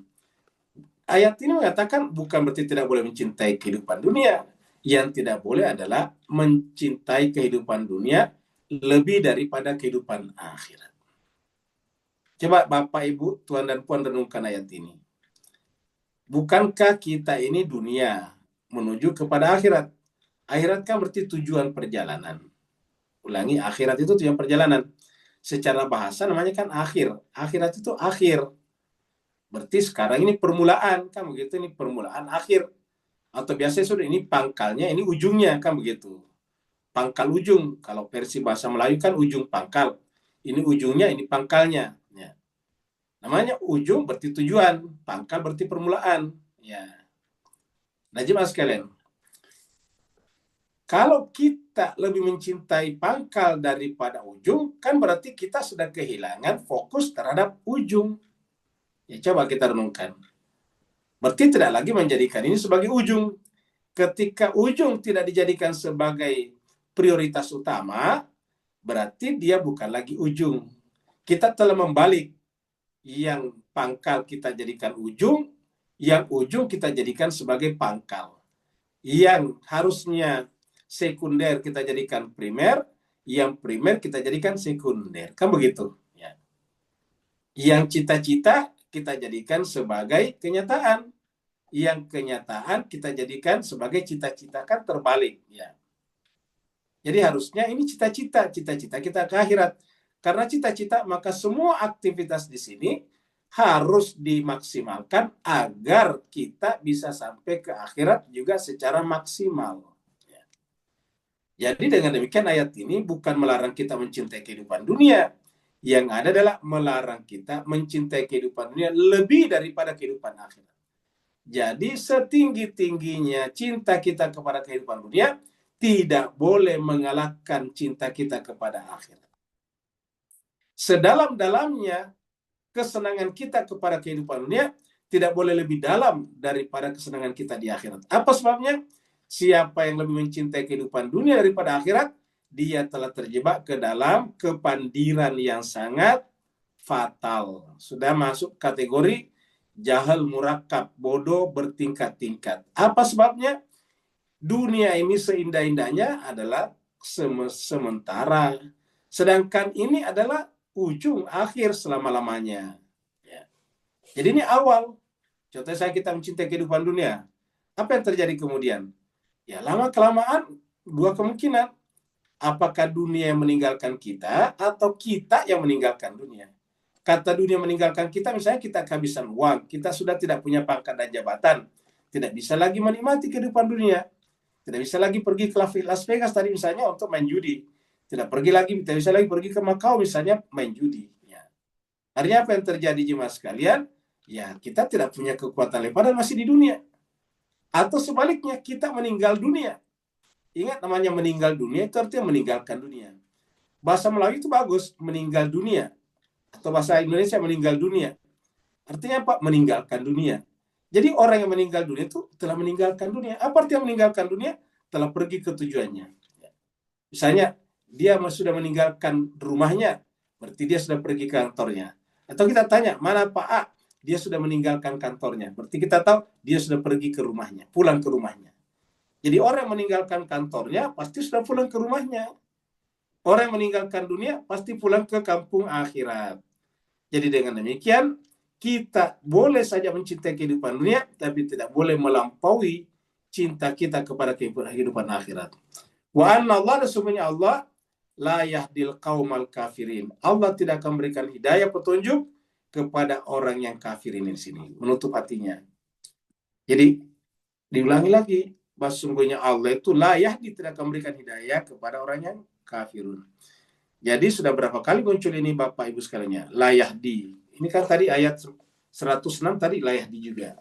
Speaker 1: Ayat ini mengatakan bukan berarti tidak boleh mencintai kehidupan dunia. Yang tidak boleh adalah mencintai kehidupan dunia lebih daripada kehidupan akhirat. Coba Bapak, Ibu, Tuan dan Puan renungkan ayat ini. Bukankah kita ini dunia menuju kepada akhirat? Akhirat kan berarti tujuan perjalanan. Ulangi, akhirat itu tujuan perjalanan. Secara bahasa namanya kan akhir. Akhirat itu akhir. Berarti sekarang ini permulaan, kan begitu, ini permulaan akhir. Atau biasanya sudah ini pangkalnya, ini ujungnya, kan begitu. Pangkal ujung. Kalau versi bahasa Melayu kan ujung pangkal. Ini ujungnya, ini pangkalnya. Ya. Namanya ujung berarti tujuan, pangkal berarti permulaan. Ya. Nah, jemaah sekalian, kalau kita lebih mencintai pangkal daripada ujung, kan berarti kita sudah kehilangan fokus terhadap ujung. Ya, coba kita renungkan. Berarti tidak lagi menjadikan ini sebagai ujung. Ketika ujung tidak dijadikan sebagai prioritas utama, berarti dia bukan lagi ujung. Kita telah membalik. Yang pangkal kita jadikan ujung, yang ujung kita jadikan sebagai pangkal. Yang harusnya sekunder kita jadikan primer, yang primer kita jadikan sekunder. Kan begitu. Ya. Yang cita-cita kita jadikan sebagai kenyataan. Yang kenyataan kita jadikan sebagai cita-cita, kan terbalik. Ya. Jadi harusnya ini cita-cita kita ke akhirat. Karena cita-cita, maka semua aktivitas di sini harus dimaksimalkan agar kita bisa sampai ke akhirat juga secara maksimal. Ya. Jadi dengan demikian ayat ini bukan melarang kita mencintai kehidupan dunia. Yang ada adalah melarang kita mencintai kehidupan dunia lebih daripada kehidupan akhirat. Jadi setinggi-tingginya cinta kita kepada kehidupan dunia tidak boleh mengalahkan cinta kita kepada akhirat. sedalam-dalamnya kesenangan kita kepada kehidupan dunia tidak boleh lebih dalam daripada kesenangan kita di akhirat. Apa sebabnya? Siapa yang lebih mencintai kehidupan dunia daripada akhirat, dia telah terjebak ke dalam kepandiran yang sangat fatal. Sudah masuk kategori jahal murakkab, bodoh bertingkat-tingkat. Apa sebabnya? Dunia ini seindah-indahnya adalah sementara. Sedangkan ini adalah ujung akhir selama-lamanya. Ya. Jadi ini awal. Contohnya kita mencintai kehidupan dunia. Apa yang terjadi kemudian? Ya, lama-kelamaan dua kemungkinan. Apakah dunia yang meninggalkan kita atau kita yang meninggalkan dunia? Kata dunia meninggalkan kita, misalnya kita kehabisan uang, kita sudah tidak punya pangkat dan jabatan, tidak bisa lagi menikmati kehidupan dunia, tidak bisa lagi pergi ke Las Vegas tadi misalnya untuk main judi, tidak bisa lagi pergi ke Macau misalnya main judi. Ya. Artinya apa yang terjadi jemaah sekalian? Ya, kita tidak punya kekuatan lagi, padahal masih di dunia. Atau sebaliknya, kita meninggal dunia. Ingat, namanya meninggal dunia itu artinya meninggalkan dunia. Bahasa Melayu itu bagus, meninggal dunia. Atau bahasa Indonesia meninggal dunia. Artinya apa? Meninggalkan dunia. Jadi orang yang meninggal dunia itu telah meninggalkan dunia. Apa artinya meninggalkan dunia? Telah pergi ke tujuannya. Misalnya, dia sudah meninggalkan rumahnya, berarti dia sudah pergi ke kantornya. Atau kita tanya, mana Pak A? Dia sudah meninggalkan kantornya. Berarti kita tahu dia sudah pergi ke rumahnya, pulang ke rumahnya. Jadi orang yang meninggalkan kantornya pasti sudah pulang ke rumahnya. Orang yang meninggalkan dunia pasti pulang ke kampung akhirat. Jadi dengan demikian, kita boleh saja mencintai kehidupan dunia, tapi tidak boleh melampaui cinta kita kepada kehidupan akhirat. Wa anna Allah, sesungguhnya Allah, la yahdil qaumal kafirin. Allah tidak akan memberikan hidayah petunjuk kepada orang yang kafirin di sini. Menutup hatinya. Jadi, diulangi lagi. Bahwa sesungguhnya Allah itu la yahdi, tidak akan memberikan hidayah kepada orang yang kafirun. Jadi sudah berapa kali muncul ini Bapak Ibu sekalian? La yahdi. Ini kan tadi ayat 106 tadi la yahdi juga.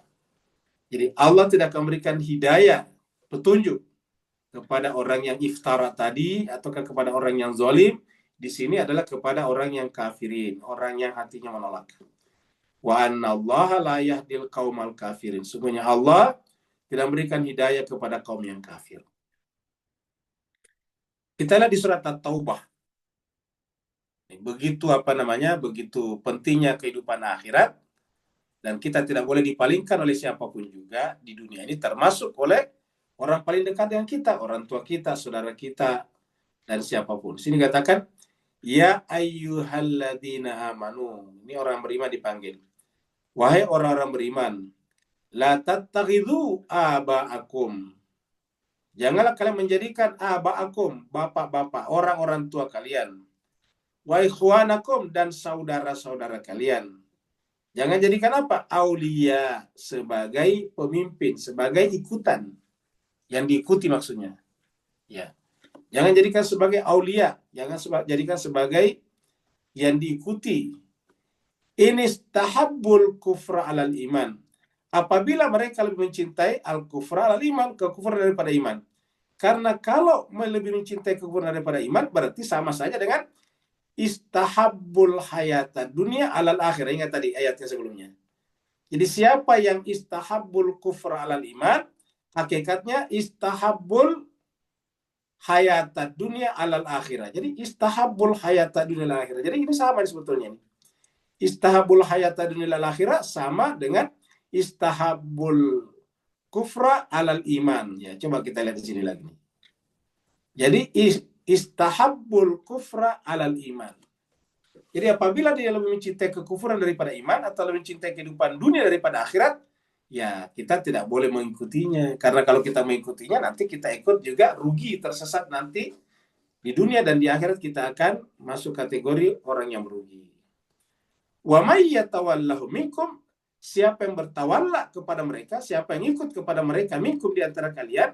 Speaker 1: Jadi Allah tidak akan memberikan hidayah, petunjuk kepada orang yang iftara tadi atau kepada orang yang zalim. Di sini adalah kepada orang yang kafirin, orang yang hatinya menolak. Wa annallaha la yahdil qaumal kafirin. Sungguhnya Allah tidak memberikan hidayah kepada kaum yang kafir. Kita lihat di surat At-Taubah. Begitu begitu pentingnya kehidupan akhirat, dan kita tidak boleh dipalingkan oleh siapapun juga di dunia ini, termasuk oleh orang paling dekat dengan kita, orang tua kita, saudara kita, dan siapapun. Sini katakan, ya ayyuhalladzina amanu. Ini orang beriman dipanggil. Wahai orang-orang beriman, la tattakhidhu aba'akum. Janganlah kalian menjadikan aba'akum, bapak-bapak, orang-orang tua kalian. Wa ikhwanakum, dan saudara-saudara kalian. Jangan jadikan apa? Aulia, sebagai pemimpin, sebagai ikutan. Yang diikuti maksudnya. Ya. Jangan jadikan sebagai aulia, jangan jadikan sebagai yang diikuti. Ini tahabbul kufra alal iman. Apabila mereka lebih mencintai al-kufra alal iman, kekufuran daripada iman. Karena kalau lebih mencintai kekufuran daripada iman, berarti sama saja dengan istahabbul hayata dunia alal akhir. Ingat tadi ayatnya sebelumnya. Jadi siapa yang istahabbul kufra alal iman, hakikatnya istahabbul hayata dunia alal akhirah. Jadi istahabbul hayata dunia alal akhirah. Jadi ini sama sebetulnya. Istahabbul hayata dunia alal akhirah sama dengan istahabbul kufra alal iman. Ya, coba kita lihat di sini lagi. Jadi istahabbul kufra alal iman. Jadi apabila dia lebih mencintai kekufuran daripada iman atau lebih mencintai kehidupan dunia daripada akhirat, ya kita tidak boleh mengikutinya. Karena kalau kita mengikutinya, nanti kita ikut juga rugi, tersesat nanti di dunia, dan di akhirat kita akan masuk kategori orang yang merugi. Wa may yatawallahu minkum, siapa yang bertawalla kepada mereka, siapa yang ikut kepada mereka, minkum di antara kalian,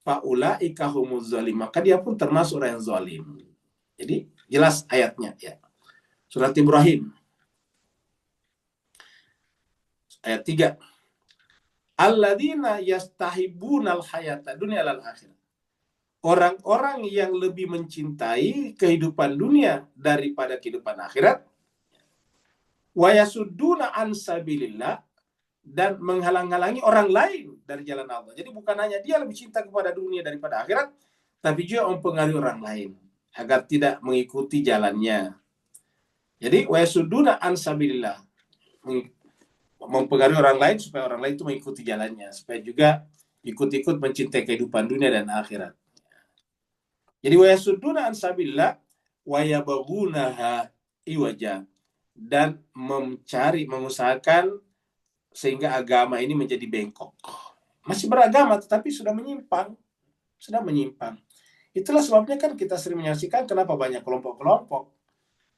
Speaker 1: faulaika humuz zalim, maka dia pun termasuk orang yang zalim. Jadi jelas ayatnya ya. Surat Ibrahim ayat 3. Alladzina yastahibunal hayata dunya alal akhirah. orang-orang yang lebih mencintai kehidupan dunia daripada kehidupan akhirat, wa yasudduna an sabilillah, dan menghalang-halangi orang lain dari jalan Allah. Jadi bukan hanya dia lebih cinta kepada dunia daripada akhirat, tapi juga mempengaruhi orang lain agar tidak mengikuti jalannya. Jadi wa yasudduna an sabilillah, mempengaruhi orang lain supaya orang lain itu mengikuti jalannya, supaya juga ikut-ikut mencintai kehidupan dunia dan akhirat. Jadi wa yasudduna an sabilillah wa yabghunaha iwaja, dan mengusahakan sehingga agama ini menjadi bengkok. Masih beragama tetapi sudah menyimpang. Itulah sebabnya kan kita sering menyaksikan kenapa banyak kelompok-kelompok.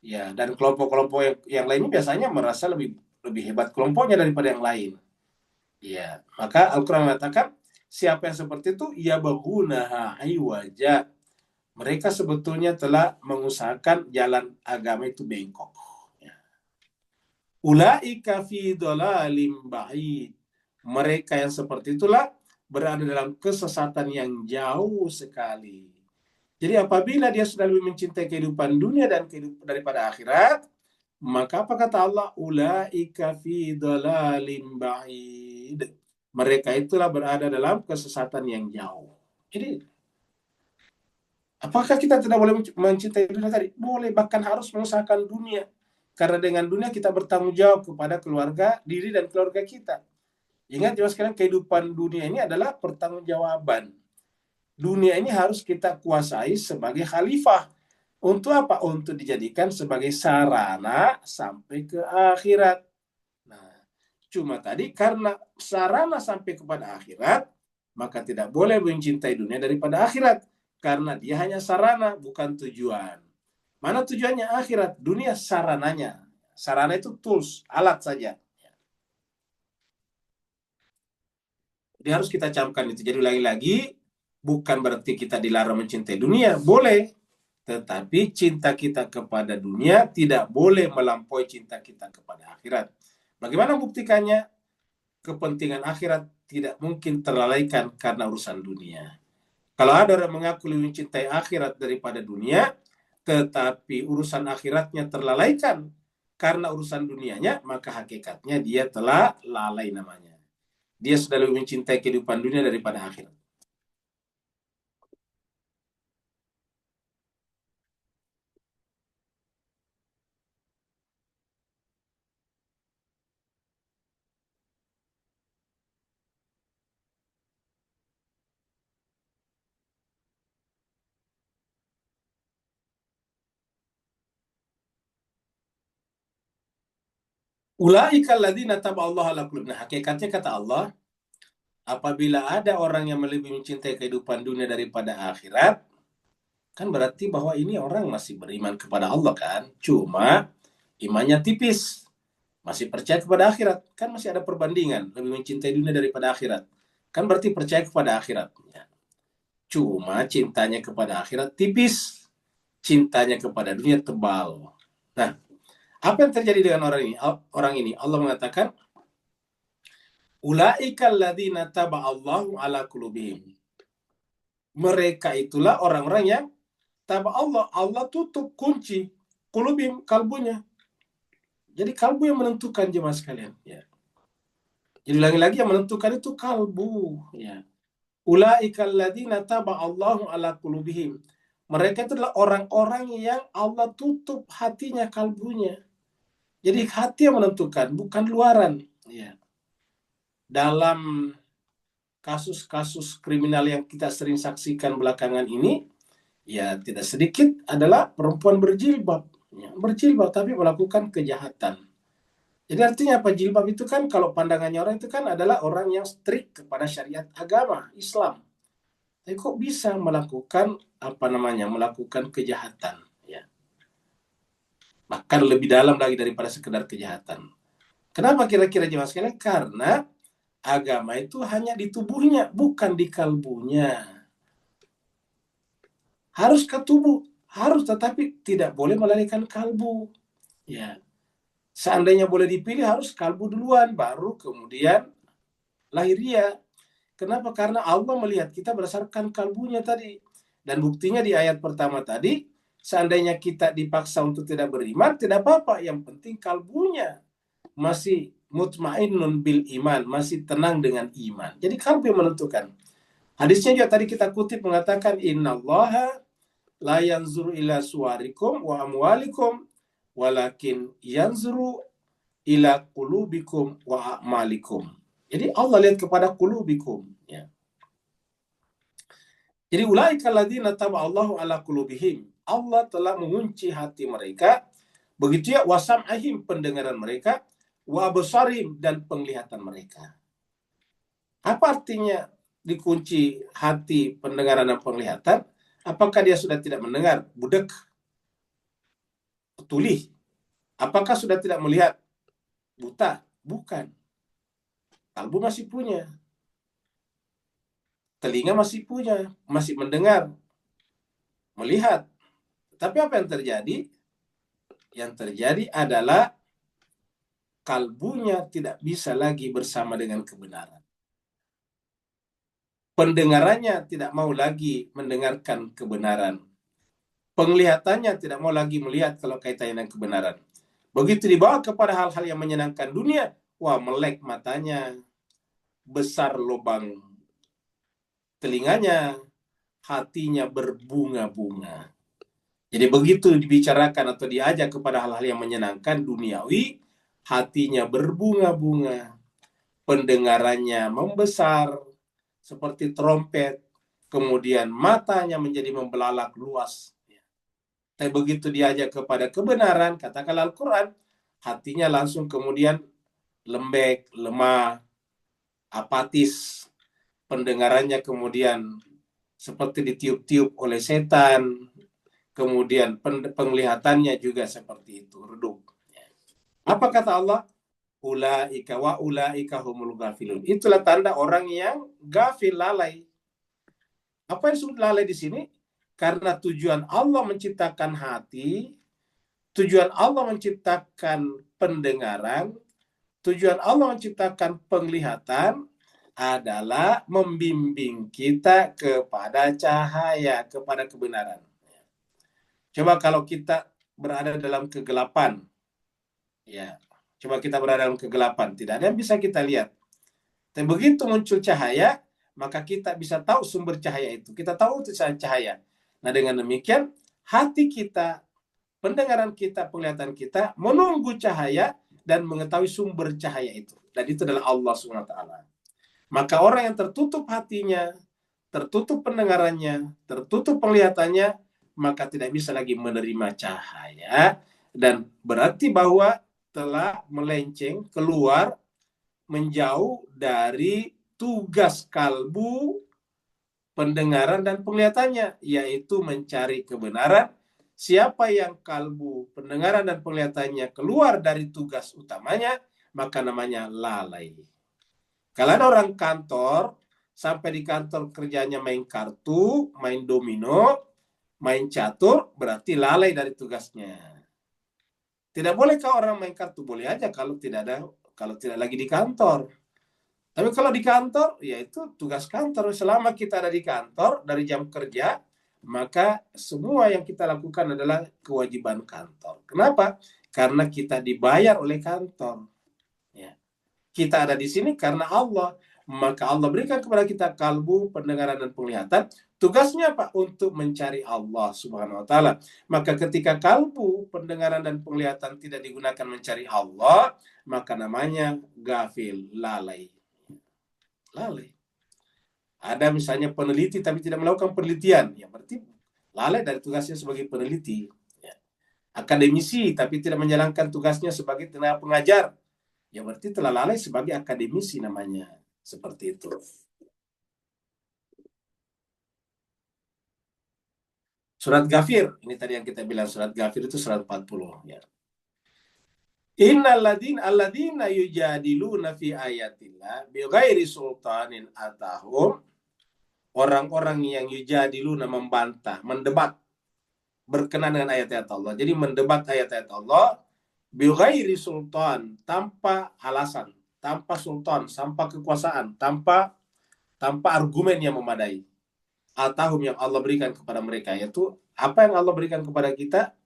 Speaker 1: Ya, dan kelompok-kelompok yang lainnya biasanya merasa lebih hebat kelompoknya daripada yang lain. Ya, maka Al-Qur'an mengatakan siapa yang seperti itu ya baghunaha iwaja. Mereka sebetulnya telah mengusahakan jalan agama itu bengkok. Ulaika fi dhalalim ba'id. Mereka yang seperti itulah berada dalam kesesatan yang jauh sekali. Jadi apabila dia sudah lebih mencintai kehidupan dunia dan daripada akhirat, maka apa kata Allah? Ulaika fi dhalalim ba'id. Mereka itulah berada dalam kesesatan yang jauh. Jadi apakah kita tidak boleh mencintai dunia tadi? Boleh, bahkan harus mengusahakan dunia. Karena dengan dunia kita bertanggung jawab kepada keluarga, diri dan keluarga kita. Ingat jemaah sekalian, kehidupan dunia ini adalah pertanggungjawaban. Dunia ini harus kita kuasai sebagai khalifah. Untuk apa? Untuk dijadikan sebagai sarana sampai ke akhirat. Nah, cuma tadi karena sarana sampai kepada akhirat, maka tidak boleh mencintai dunia daripada akhirat. Karena dia hanya sarana, bukan tujuan. Mana tujuannya akhirat? Dunia sarananya. Sarana itu tools, alat saja. Jadi harus kita camkan itu. Jadi lagi-lagi, bukan berarti kita dilarang mencintai dunia. Boleh. Tetapi cinta kita kepada dunia tidak boleh melampaui cinta kita kepada akhirat. Bagaimana buktikannya? Kepentingan akhirat tidak mungkin terlalaikan karena urusan dunia. Kalau ada orang mengaku lebih mencintai akhirat daripada dunia, tetapi urusan akhiratnya terlalaikan karena urusan dunianya, maka hakikatnya dia telah lalai namanya. Dia sudah lebih mencintai kehidupan dunia daripada akhirat. Ulaika alladzina taballahu ala qulubihim. Nah, hakikatnya kata Allah, apabila ada orang yang lebih mencintai kehidupan dunia daripada akhirat, kan berarti bahwa ini orang masih beriman kepada Allah kan, cuma imannya tipis, masih percaya kepada akhirat. Kan masih ada perbandingan, lebih mencintai dunia daripada akhirat. Kan berarti percaya kepada akhirat. Cuma cintanya kepada akhirat tipis, cintanya kepada dunia tebal. Nah, apa yang terjadi dengan orang ini? Allah mengatakan, ulaika alladzina taba'allahu ala qulubihim. Mereka itulah orang-orang yang Allah tutup kunci qulubihim, kalbunya. Jadi kalbu yang menentukan jemaah sekalian, ya. Jadi lagi-lagi yang menentukan itu kalbu, ya. Ulaika alladzina taba'allahu ala qulubihim. Mereka itu adalah orang-orang yang Allah tutup hatinya, kalbunya. Jadi hati yang menentukan, bukan luaran. Ya. Dalam kasus-kasus kriminal yang kita sering saksikan belakangan ini, ya tidak sedikit adalah perempuan berjilbab. Ya, berjilbab tapi melakukan kejahatan. Jadi artinya apa? Jilbab itu kan kalau pandangannya orang itu kan adalah orang yang strict kepada syariat agama Islam. Tapi kok bisa melakukan melakukan kejahatan? Bahkan lebih dalam lagi daripada sekedar kejahatan. Kenapa kira-kira jemaah sekalian? Karena agama itu hanya di tubuhnya, bukan di kalbunya. Harus ke tubuh, harus, tetapi tidak boleh melalaikan kalbu. Ya. Seandainya boleh dipilih harus kalbu duluan, baru kemudian lahiriah. Kenapa? Karena Allah melihat kita berdasarkan kalbunya tadi. Dan buktinya di ayat pertama tadi, seandainya kita dipaksa untuk tidak beriman, tidak apa-apa. Yang penting kalbunya masih mutmainnun bil iman, masih tenang dengan iman. Jadi kalbu yang menentukan. Hadisnya juga tadi kita kutip mengatakan, innallaha la yanzuru ila suwarikum wa amwalikum, walakin yanzuru ila qulubikum wa a'malikum. Jadi Allah lihat kepada qulubikum. Ya. Jadi ulaika alladzina taba'allahu ala qulubihim. Allah telah mengunci hati mereka. Begitu ya wasam'ahim, pendengaran mereka, wa absarim, dan penglihatan mereka. Apa artinya dikunci hati, pendengaran, dan penglihatan? Apakah dia sudah tidak mendengar? Budek. Tuli. Apakah sudah tidak melihat? Buta. Bukan. Kalbu masih punya. Telinga masih punya. Masih mendengar. Melihat. Tapi apa yang terjadi? Yang terjadi adalah kalbunya tidak bisa lagi bersama dengan kebenaran. Pendengarannya tidak mau lagi mendengarkan kebenaran. Penglihatannya tidak mau lagi melihat kalau kaitannya dengan kebenaran. Begitu dibawa kepada hal-hal yang menyenangkan dunia, wah melek matanya, besar lubang telinganya, hatinya berbunga-bunga. Jadi begitu dibicarakan atau diajak kepada hal-hal yang menyenangkan duniawi, hatinya berbunga-bunga, pendengarannya membesar seperti trompet, kemudian matanya menjadi membelalak luas. Tapi begitu diajak kepada kebenaran, katakanlah Al-Quran, hatinya langsung kemudian lembek, lemah, apatis, pendengarannya kemudian seperti ditiup-tiup oleh setan, kemudian penglihatannya juga seperti itu, redup. Apa kata Allah? Ulaika wa ulaika humul ghafilun. Itulah tanda orang yang gafil, lalai. Apa yang disebut lalai di sini? Karena tujuan Allah menciptakan hati, tujuan Allah menciptakan pendengaran, tujuan Allah menciptakan penglihatan adalah membimbing kita kepada cahaya, kepada kebenaran. Coba kalau kita berada dalam kegelapan, ya, coba kita berada dalam kegelapan, tidak ada yang bisa kita lihat. Dan begitu muncul cahaya, maka kita bisa tahu sumber cahaya itu. Kita tahu itu cahaya. Nah, dengan demikian, hati kita, pendengaran kita, penglihatan kita menunggu cahaya dan mengetahui sumber cahaya itu. Dan itu adalah Allah SWT. Maka orang yang tertutup hatinya, tertutup pendengarannya, tertutup penglihatannya, maka tidak bisa lagi menerima cahaya. Dan berarti bahwa telah melenceng, keluar, menjauh dari tugas kalbu, pendengaran dan penglihatannya, yaitu mencari kebenaran. Siapa yang kalbu, pendengaran dan penglihatannya keluar dari tugas utamanya, maka namanya lalai. Kalau ada orang kantor, sampai di kantor kerjanya main kartu, main domino, main catur, berarti lalai dari tugasnya. Tidak bolehkah orang main kartu? Boleh aja kalau tidak lagi di kantor. Tapi kalau di kantor, ya itu tugas kantor. Selama kita ada di kantor, dari jam kerja, maka semua yang kita lakukan adalah kewajiban kantor. Kenapa? Karena kita dibayar oleh kantor. Ya. Kita ada di sini karena Allah. Maka Allah berikan kepada kita kalbu, pendengaran, dan penglihatan. Tugasnya apa? Untuk mencari Allah Subhanahu wa Ta'ala. Maka ketika kalbu, pendengaran, dan penglihatan tidak digunakan mencari Allah, maka namanya gafil, lalai. Lalai. Ada misalnya peneliti tapi tidak melakukan penelitian, ya berarti lalai dari tugasnya sebagai peneliti. Ya. Akademisi tapi tidak menjalankan tugasnya sebagai tenaga pengajar, ya berarti telah lalai sebagai akademisi namanya. Seperti itu. Surat Ghafir, ini tadi yang kita bilang, surat Ghafir itu surat 40. Ya. Alladzina yujadiluna fi ayatillah bighairi sultanin atahum. Orang-orang yang yujadiluna, membantah, mendebat berkenaan dengan ayat-ayat Allah. Jadi mendebat ayat-ayat Allah bighairi sultan, tanpa alasan, tanpa sultan, tanpa kekuasaan, tanpa argumen yang memadai. atahum yang Allah berikan kepada mereka, yaitu apa yang Allah berikan kepada kita,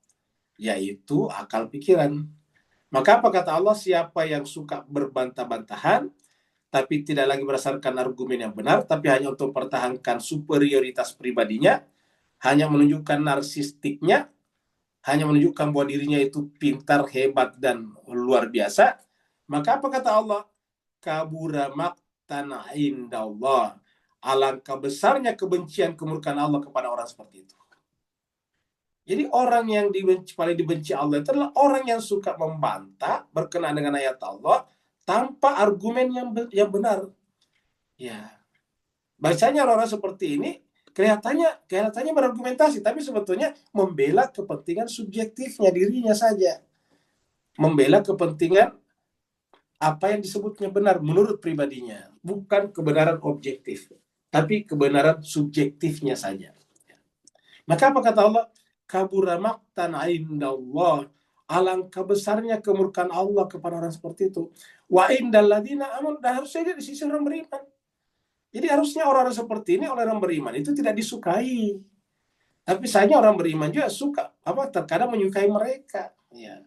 Speaker 1: yaitu akal pikiran. Maka apa kata Allah? Siapa yang suka berbantah-bantahan, tapi tidak lagi berdasarkan argumen yang benar, tapi hanya untuk mempertahankan superioritas pribadinya, hanya menunjukkan narsistiknya, hanya menunjukkan bahwa dirinya itu pintar, hebat, dan luar biasa, maka apa kata Allah? Kabura maqtan indallah. Alangkah besarnya kebencian, kemurkaan Allah kepada orang seperti itu. Jadi orang yang paling dibenci Allah itu adalah orang yang suka membantah berkenaan dengan ayat Allah tanpa argumen yang benar. Ya, bacanya orang-orang seperti ini kelihatannya berargumentasi, tapi sebetulnya membela kepentingan subjektifnya dirinya saja, membela kepentingan apa yang disebutnya benar menurut pribadinya, bukan kebenaran objektif, tapi kebenaran subjektifnya saja. Maka apa kata Allah? Kabura maqtan indallah. Alangkah besarnya kemurkaan Allah kepada orang seperti itu. Wa indal ladzina amanu, dan harusnya dia di sisi orang beriman. Jadi harusnya orang-orang seperti ini, orang beriman itu tidak disukai. Tapi sayangnya orang beriman juga suka, terkadang menyukai mereka. Ya.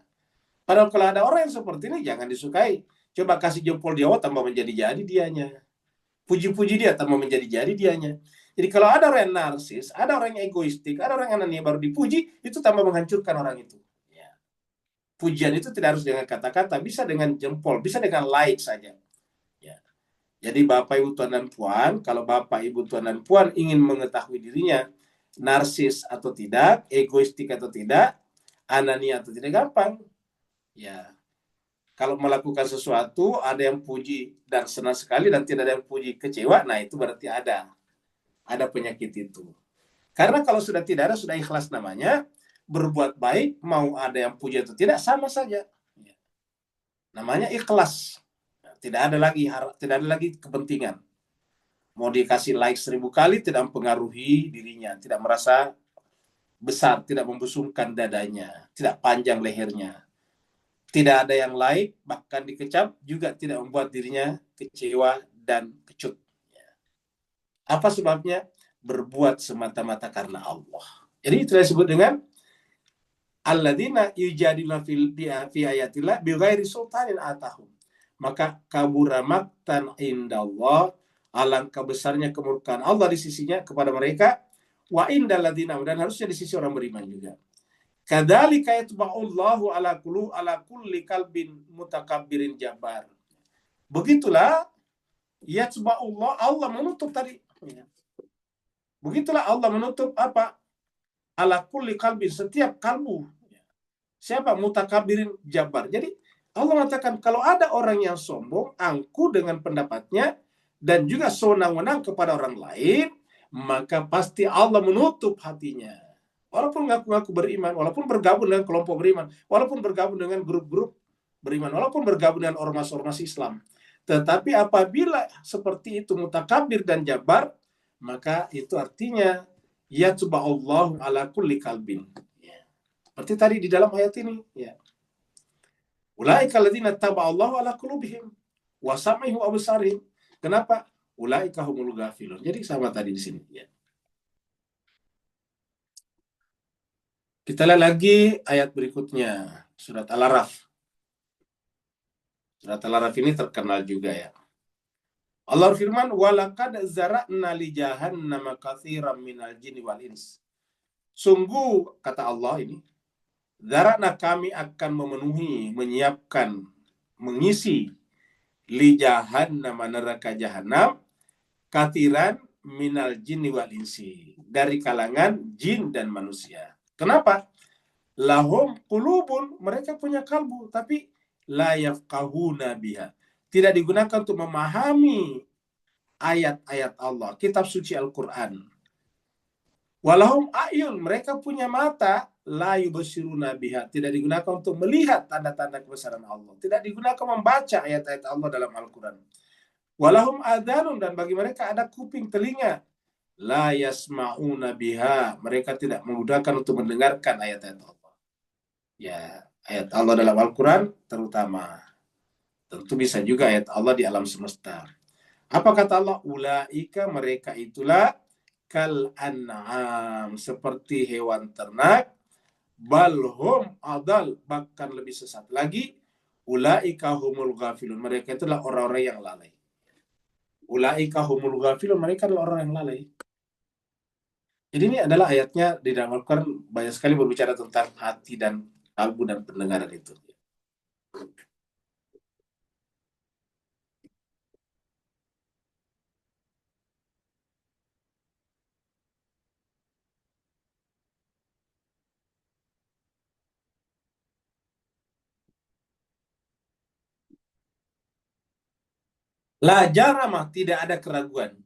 Speaker 1: Padahal kalau ada orang yang seperti ini jangan disukai. Coba kasih jempol dia, tambah menjadi-jadi dianya. Puji-puji dia, tambah menjadi-jadi dianya. Jadi kalau ada orang yang narsis, ada orang yang egoistik, ada orang yang anania, baru dipuji, itu tambah menghancurkan orang itu. Ya. Pujian itu tidak harus dengan kata-kata, bisa dengan jempol, bisa dengan like saja. Ya. Jadi Bapak, Ibu, Tuan, dan Puan, kalau Bapak, Ibu, Tuan, dan Puan ingin mengetahui dirinya narsis atau tidak, egoistik atau tidak, anania atau tidak, gampang. Ya. Kalau melakukan sesuatu, ada yang puji dan senang sekali, dan tidak ada yang puji kecewa, nah itu berarti ada penyakit itu. Karena kalau sudah tidak ada, sudah ikhlas namanya, berbuat baik, mau ada yang puji atau tidak, sama saja. Namanya ikhlas. Tidak ada lagi kepentingan. Mau dikasih like 1000 kali, tidak mempengaruhi dirinya, tidak merasa besar, tidak membusungkan dadanya, tidak panjang lehernya. Tidak ada yang like, bahkan dikecap, juga tidak membuat dirinya kecewa dan kecut. Apa sebabnya? Berbuat semata-mata karena Allah. Jadi itu disebut dengan alladzina yujadiluna fi ayatillah bighairi sultanin atahum. Maka kabura maqtan indallah, alangkah besarnya kemurkaan Allah di sisinya kepada mereka, wa indal ladzina, dan harusnya di sisi orang beriman juga. Kadzalika yatba'ullahu ala kulli kalbin mutakabbirin jabbar. Begitulah yatba'ullah, Allah menutup tadi. Begitulah Allah menutup apa? Ala kulli kalbin, setiap kalbu. Siapa? Mutakabbirin jabbar. Jadi Allah mengatakan kalau ada orang yang sombong, angkuh dengan pendapatnya, dan juga sewenang-wenang kepada orang lain, maka pasti Allah menutup hatinya. Walaupun ngaku-ngaku beriman, walaupun bergabung dengan kelompok beriman, walaupun bergabung dengan grup-grup beriman, walaupun bergabung dengan ormas-ormas Islam. Tetapi apabila seperti itu mutakabir dan jabar, maka itu artinya yatba'allahu ala kulli kalbin. Ya. Seperti tadi di dalam ayat ini. Ya. Ulaika alladzina taba'allahu ala qulubihim wa sam'ihim wa absarihim. Kenapa? Ulaika humul ghafilun. Jadi sama tadi di sini. Ya. Kita lihat lagi ayat berikutnya, surat Al-A'raf. Surat Al-A'raf ini terkenal juga ya. Allah firman, walaqad zara'na li jahannama katsiran minal jinni wal ins. Sungguh kata Allah ini, zara'na, kami akan memenuhi, menyiapkan, mengisi li jahannama, neraka jahanam, katsiran minal jinni wal insi, dari kalangan jin dan manusia. Kenapa? Lahum qulubun, mereka punya kalbu, tapi la yafqahuna biha, tidak digunakan untuk memahami ayat-ayat Allah, kitab suci Al-Quran. Walahum a'yun, mereka punya mata, la yubsiruna biha, tidak digunakan untuk melihat tanda-tanda kebesaran Allah, tidak digunakan membaca ayat-ayat Allah dalam Al-Quran. Walahum adhanun, dan bagi mereka ada kuping, telinga, la yasma'una biha, mereka tidak menggunakan untuk mendengarkan ayat-ayat Allah. Ya, ayat Allah dalam Al-Quran terutama. Tentu bisa juga ayat Allah di alam semesta. Apa kata Allah? Ulaika, mereka itulah kal an'am, seperti hewan ternak, balhum adal, bahkan lebih sesat lagi, ulaika humul ghafilun, mereka itulah orang-orang yang lalai. Ulaika humul ghafilun, mereka adalah orang yang lalai. Jadi ini adalah ayatnya di dalam Al-Quran banyak sekali berbicara tentang hati dan kalbu dan pendengaran itu. La jarama, tidak ada keraguan.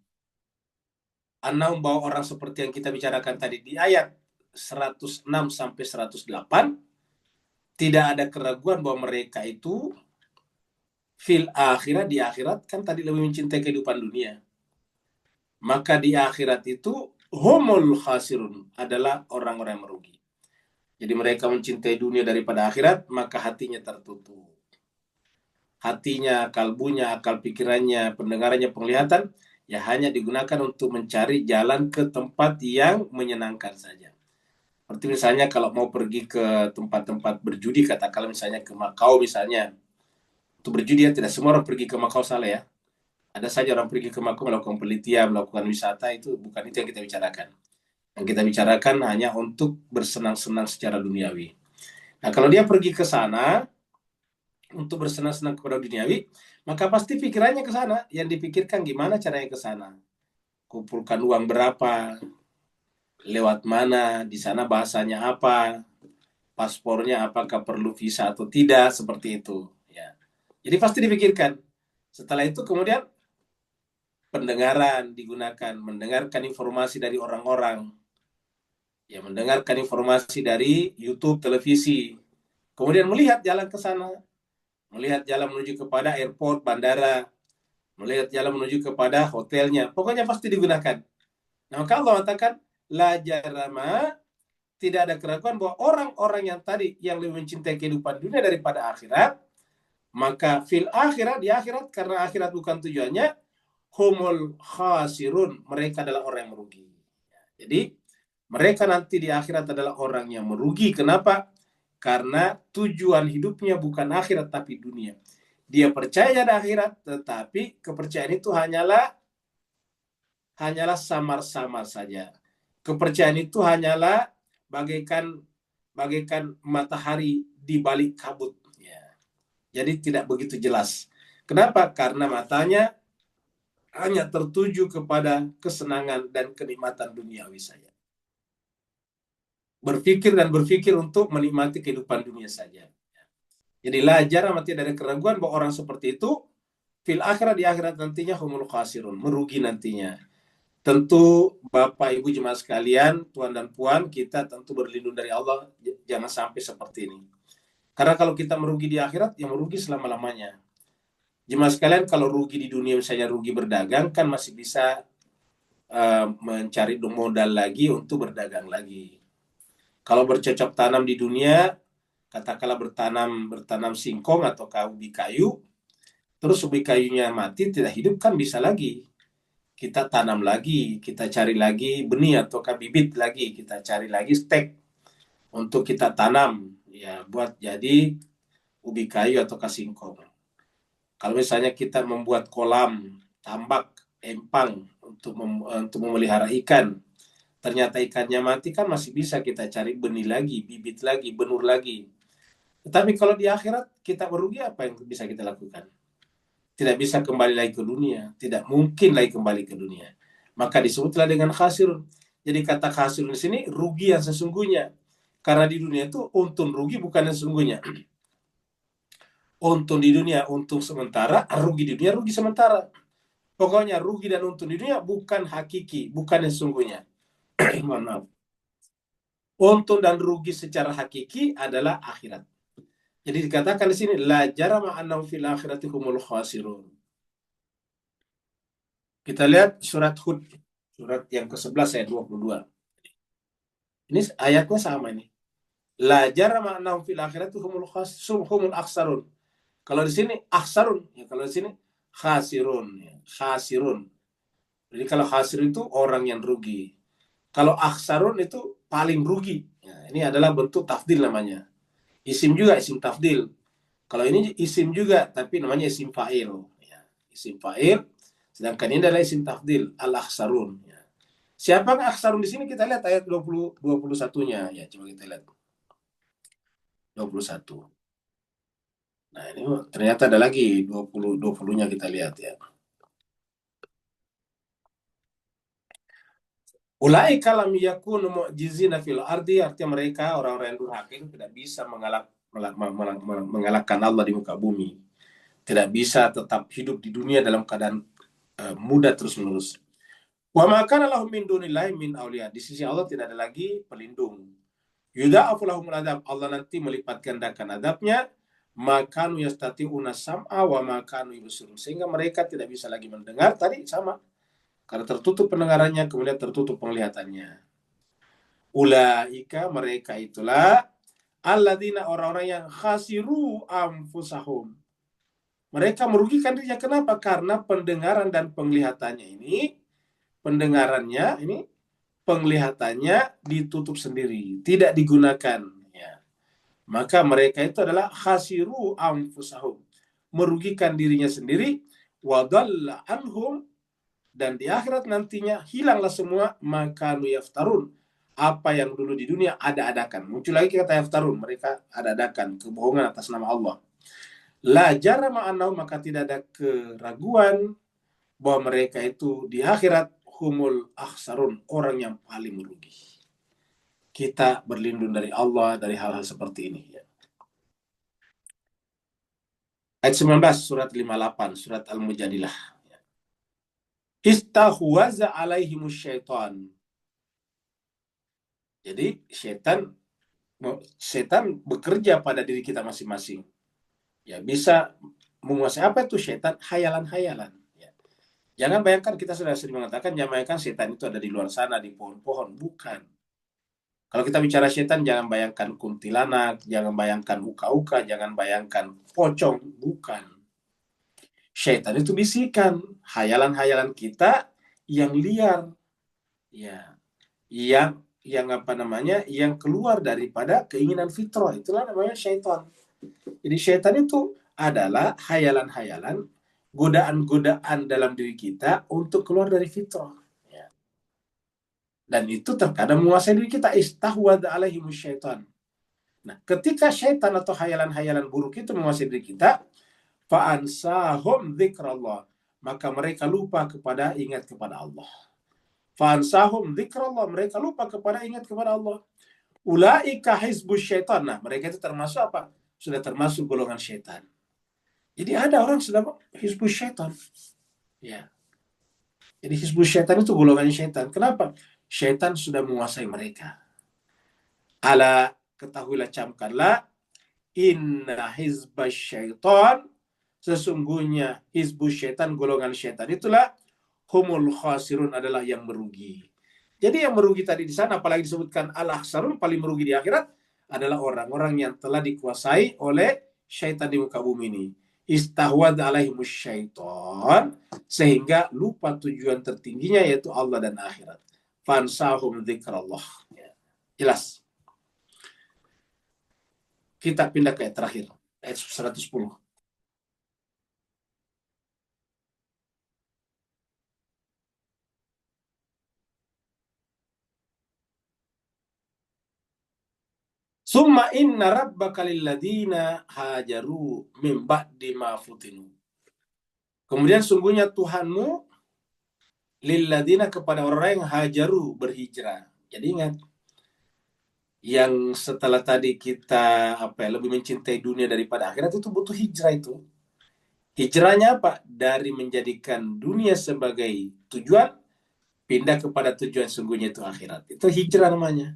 Speaker 1: Annaum, bahwa orang seperti yang kita bicarakan tadi di ayat 106 sampai 108, tidak ada keraguan bahwa mereka itu fil akhirat, di akhirat kan tadi lebih mencintai kehidupan dunia. Maka di akhirat itu humul khasirun, adalah orang-orang yang merugi. Jadi mereka mencintai dunia daripada akhirat, maka hatinya tertutup. Hatinya, kalbunya, akal pikirannya, pendengarannya, penglihatan, ya hanya digunakan untuk mencari jalan ke tempat yang menyenangkan saja. Seperti misalnya kalau mau pergi ke tempat-tempat berjudi, katakanlah misalnya ke Makau misalnya. Untuk berjudi ya, tidak semua orang pergi ke Makau salah ya. Ada saja orang pergi ke Makau melakukan penelitian, melakukan wisata, itu bukan itu yang kita bicarakan. Yang kita bicarakan hanya untuk bersenang-senang secara duniawi. Nah, kalau dia pergi ke sana untuk bersenang-senang kepada duniawi, maka pasti pikirannya ke sana. Yang dipikirkan gimana caranya ke sana. Kumpulkan uang berapa, lewat mana, di sana bahasanya apa, paspornya apakah perlu visa atau tidak, seperti itu. Ya. Jadi pasti dipikirkan. Setelah itu kemudian pendengaran digunakan, mendengarkan informasi dari orang-orang, ya mendengarkan informasi dari YouTube, televisi, kemudian melihat jalan ke sana, melihat jalan menuju kepada airport, bandara, melihat jalan menuju kepada hotelnya, pokoknya pasti digunakan. Nah, maka Allah katakan, la jarama, tidak ada keraguan bahwa orang-orang yang tadi yang lebih mencintai kehidupan dunia daripada akhirat, maka fil akhirat, di akhirat, karena akhirat bukan tujuannya, humul khasirun, mereka adalah orang yang merugi. Jadi mereka nanti di akhirat adalah orang yang merugi. Kenapa? Karena tujuan hidupnya bukan akhirat tapi dunia. Dia percaya ada akhirat, tetapi kepercayaan itu hanyalah samar-samar saja. Kepercayaan itu hanyalah bagaikan matahari di balik kabut. Ya. Jadi tidak begitu jelas. Kenapa? Karena matanya hanya tertuju kepada kesenangan dan kenikmatan duniawi saja. Berpikir untuk menikmati kehidupan dunia saja. Jadi lajar mati dari keraguan bahwa orang seperti itu fil akhirat, di akhirat nantinya humul khasirun, merugi nantinya. Tentu Bapak Ibu jemaah sekalian, Tuan dan Puan, kita tentu berlindung dari Allah jangan sampai seperti ini. Karena kalau kita merugi di akhirat, ya merugi selama-lamanya. Jemaah sekalian, kalau rugi di dunia, misalnya rugi berdagang, kan masih bisa mencari modal lagi untuk berdagang lagi. Kalau bercocok tanam di dunia, katakanlah bertanam singkong atau ubi kayu, terus ubi kayunya mati, tidak hidup, kan bisa lagi. Kita tanam lagi, kita cari lagi benih atau bibit lagi, kita cari lagi stek untuk kita tanam, ya buat jadi ubi kayu atau singkong. Kalau misalnya kita membuat kolam, tambak, empang untuk memelihara ikan, ternyata ikannya mati, kan masih bisa kita cari benih lagi, bibit lagi, benur lagi. Tetapi kalau di akhirat kita merugi, apa yang bisa kita lakukan? Tidak bisa kembali lagi ke dunia, tidak mungkin lagi kembali ke dunia. Maka disebutlah dengan khasirun. Jadi kata khasirun di sini rugi yang sesungguhnya. Karena di dunia itu untung rugi bukan yang sesungguhnya. Untung di dunia untung sementara, rugi di dunia rugi sementara. Pokoknya rugi dan untung di dunia bukan hakiki, bukan yang sesungguhnya. Mohon maaf. Untung dan rugi secara hakiki adalah akhirat. Jadi dikatakan di sini la jarama annahum fil akhirati humul khasirun. Kita lihat surat Hud, surat yang ke-11 ayat 22. Ini ayatnya sama ini. La jarama annahum fil akhirati humul akhsarun. Kalau di sini akhsarun, ya kalau di sini khasirun, ya. Khasirun. Jadi kalau khasir itu orang yang rugi. Kalau akhsarun itu paling rugi. Ya, ini adalah bentuk tafdil namanya. Isim juga, isim tafdil. Kalau ini isim juga, tapi namanya isim fa'il. Ya, isim fa'il, sedangkan ini adalah isim tafdil, al-akhsarun. Ya. Siapa yang akhsarun di sini? Kita lihat ayat 21-nya. Ya, coba kita lihat. 21. Nah, ini ternyata ada lagi 20-nya kita lihat ya. Ulaika lam yakunu mu'jizina fil ardi, artinya mereka orang-orang yang durhaka itu tidak bisa mengalahkan Allah di muka bumi. Tidak bisa tetap hidup di dunia dalam keadaan muda terus-menerus. Wa ma kana lahum min dunillahi min auliya. Di sisi Allah tidak ada lagi pelindung. Yudha'afu lahumul adab. Allah nanti melipat gandakan adabnya. Makanu yastati'una sam'a wa makanu yubsirun. Sehingga mereka tidak bisa lagi mendengar. Tadi sama. Karena tertutup pendengarannya, kemudian tertutup penglihatannya. Ulaika, mereka itulah alladzina, orang-orang yang khasiru anfusahum. Mereka merugikan dirinya. Kenapa? Karena pendengaran dan penglihatannya ini, penglihatannya ditutup sendiri, tidak digunakan. Ya. Maka mereka itu adalah khasiru anfusahum, merugikan dirinya sendiri. Wadalla anhum, dan di akhirat nantinya hilanglah semua makanu yaftarun, apa yang dulu di dunia ada-adakan. Muncul lagi kata yaftarun, mereka ada-adakan kebohongan atas nama Allah. La jarama annahu, maka tidak ada keraguan bahwa mereka itu di akhirat humul akhsarun, orang yang paling merugi. Kita berlindung dari Allah dari hal-hal seperti ini ya. Ayat 19 surat 58 surat Al-Mujadilah. Istahwaza alaihimus syaitan. Jadi setan bekerja pada diri kita masing-masing. Ya, bisa menguasai. Apa itu setan? Hayalan-hayalan. Ya. Jangan bayangkan, kita sudah sering mengatakan, jangan bayangkan setan itu ada di luar sana, di pohon-pohon. Bukan. Kalau kita bicara setan, jangan bayangkan kuntilanak, jangan bayangkan uka-uka, jangan bayangkan pocong. Bukan. Setan itu bisikan, hayalan-hayalan kita yang liar. Ya. Yang keluar daripada keinginan fitrah, itulah namanya syaitan. Jadi syaitan itu adalah hayalan-hayalan, godaan-godaan dalam diri kita untuk keluar dari fitrah. Ya. Dan itu terkadang menguasai diri kita. Istahwada alaihimus syaitan. Nah, ketika syaitan atau hayalan-hayalan buruk itu menguasai diri kita, fa'ansahum dzikrallah, maka mereka lupa ingat kepada Allah. Fa'ansahum dzikrallah, mereka lupa ingat kepada Allah. Ulaika hizbus syaitan. Nah, mereka itu termasuk apa? Sudah termasuk golongan syaitan. Jadi ada orang sudah hizbus syaitan. Ya. Jadi hizbus syaitan itu golongan syaitan. Kenapa? Syaitan sudah menguasai mereka. Ala, ketahuilah, camkanlah, inna hizbus syaitan, sesungguhnya hizbus syaitan, golongan syaitan itulah humul khasirun, adalah yang merugi. Jadi yang merugi tadi di sana, apalagi disebutkan al-akhsarun, paling merugi di akhirat, adalah orang-orang yang telah dikuasai oleh syaitan di muka bumi ini. Istahwad alaihimus syaitan, sehingga lupa tujuan tertingginya, yaitu Allah dan akhirat. Fansahum dzikrallah. Ya. Jelas. Kita pindah ke ayat terakhir, ayat 110. Summa inna rabbaka lilladzina hajaru min ba'di ma futinu. Kemudian sungguhnya Tuhanmu lilladzina, kepada orang yang hajaru, berhijrah. Jadi ingat, yang setelah tadi kita lebih mencintai dunia daripada akhirat, itu butuh hijrah itu. Hijrahnya apa? Dari menjadikan dunia sebagai tujuan, pindah kepada tujuan sungguhnya itu akhirat. Itu hijrah namanya.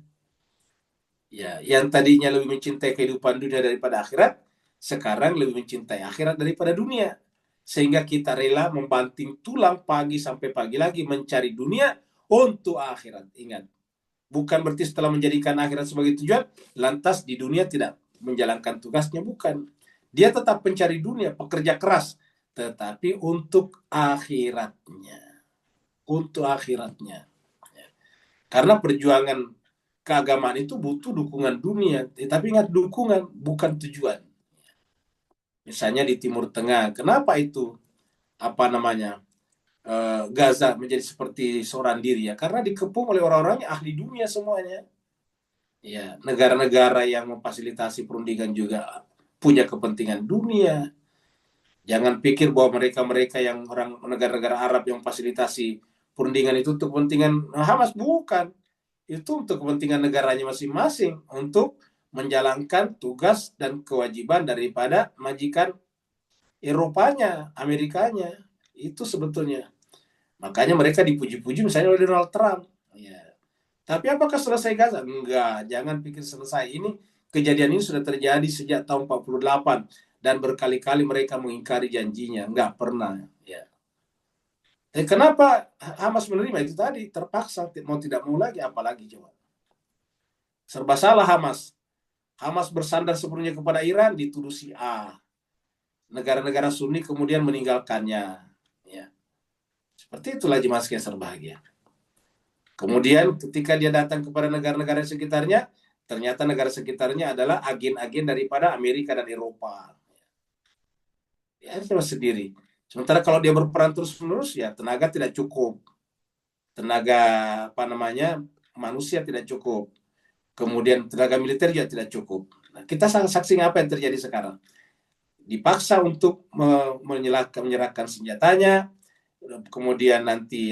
Speaker 1: Ya, yang tadinya lebih mencintai kehidupan dunia daripada akhirat, sekarang lebih mencintai akhirat daripada dunia. Sehingga kita rela membanting tulang pagi sampai pagi lagi mencari dunia untuk akhirat. Ingat, bukan berarti setelah menjadikan akhirat sebagai tujuan, lantas di dunia tidak menjalankan tugasnya, bukan. Dia tetap mencari dunia, pekerja keras, tetapi untuk akhiratnya. untuk akhiratnya. Karena perjuangan keagamaan itu butuh dukungan dunia, tapi ingat dukungan bukan tujuan. Misalnya di Timur Tengah, kenapa itu Gaza menjadi seperti seorang diri ya? Karena dikepung oleh orang-orang yang ahli dunia semuanya. Ya, negara-negara yang memfasilitasi perundingan juga punya kepentingan dunia. Jangan pikir bahwa mereka-mereka yang orang negara-negara Arab yang fasilitasi perundingan itu untuk kepentingan Hamas, bukan. Itu untuk kepentingan negaranya masing-masing, untuk menjalankan tugas dan kewajiban daripada majikan Eropanya, Amerikanya. Itu sebetulnya. Makanya mereka dipuji-puji misalnya oleh Donald Trump. Ya. Tapi apakah selesai Gaza? Enggak, jangan pikir selesai. Ini kejadian ini sudah terjadi sejak tahun 48 dan berkali-kali mereka mengingkari janjinya, enggak pernah. Ya. Kenapa Hamas menerima itu tadi? Terpaksa, mau tidak mau lagi, apalagi coba. Serba salah Hamas. Hamas bersandar sepenuhnya kepada Iran, dituduh Syiah. Negara-negara Sunni kemudian meninggalkannya. Ya. Seperti itulah jemaah sekalian berbahagia. Kemudian ketika dia datang kepada negara-negara sekitarnya, ternyata negara sekitarnya adalah agen-agen daripada Amerika dan Eropa. Ya, cuma sendiri. Sementara kalau dia berperan terus-menerus, ya tenaga tidak cukup. Tenaga manusia tidak cukup. Kemudian tenaga militer juga tidak cukup. Nah, kita saksi apa yang terjadi sekarang. Dipaksa untuk menyerahkan senjatanya, kemudian nanti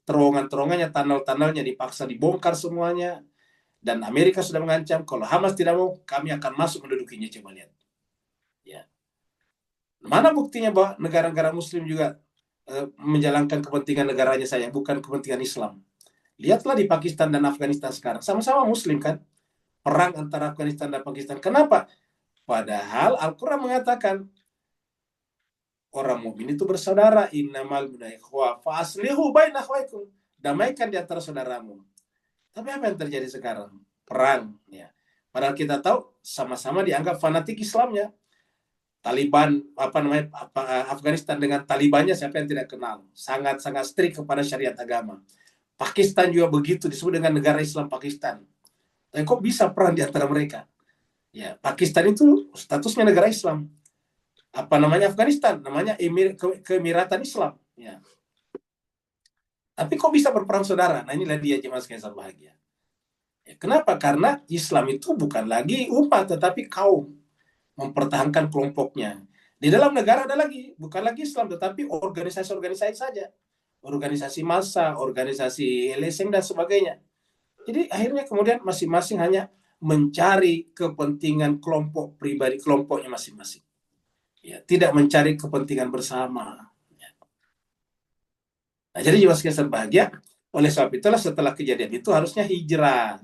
Speaker 1: terowongan-terowongannya, tunnel-tunnelnya dipaksa dibongkar semuanya, dan Amerika sudah mengancam kalau Hamas tidak mau, kami akan masuk mendudukinya. Coba lihat. Ya. Mana buktinya bahwa negara-negara Muslim juga menjalankan kepentingan negaranya saya, bukan kepentingan Islam. Lihatlah di Pakistan dan Afghanistan sekarang, sama-sama Muslim kan? Perang antara Afghanistan dan Pakistan. Kenapa? Padahal Al-Quran mengatakan orang mukmin itu bersaudara, innamal mu'minuna fa aslihu baina akhwaikum. Damaikan di antara saudaramu. Tapi apa yang terjadi sekarang? Perang, ya. Padahal kita tahu sama-sama dianggap fanatik Islamnya. Taliban Afghanistan dengan Talibannya siapa yang tidak kenal? Sangat-sangat strict kepada syariat agama. Pakistan juga begitu, disebut dengan negara Islam Pakistan. Tapi kok bisa perang di antara mereka? Ya, Pakistan itu statusnya negara Islam. Afghanistan namanya Keemiratan Islam. Ya. Tapi kok bisa berperang saudara? Nah, inilah dia jemaah sekalian bahagia. Ya, kenapa? Karena Islam itu bukan lagi umat, tetapi kaum. Mempertahankan kelompoknya. Di dalam negara ada lagi, bukan lagi Islam, tetapi organisasi-organisasi saja. Organisasi massa, organisasi LSM, dan sebagainya. Jadi akhirnya kemudian masing-masing hanya mencari kepentingan kelompok pribadi, kelompoknya masing-masing. Ya, tidak mencari kepentingan bersama. Nah, jadi jemaah sekalian bahagia, oleh sebab itulah setelah kejadian itu harusnya hijrah.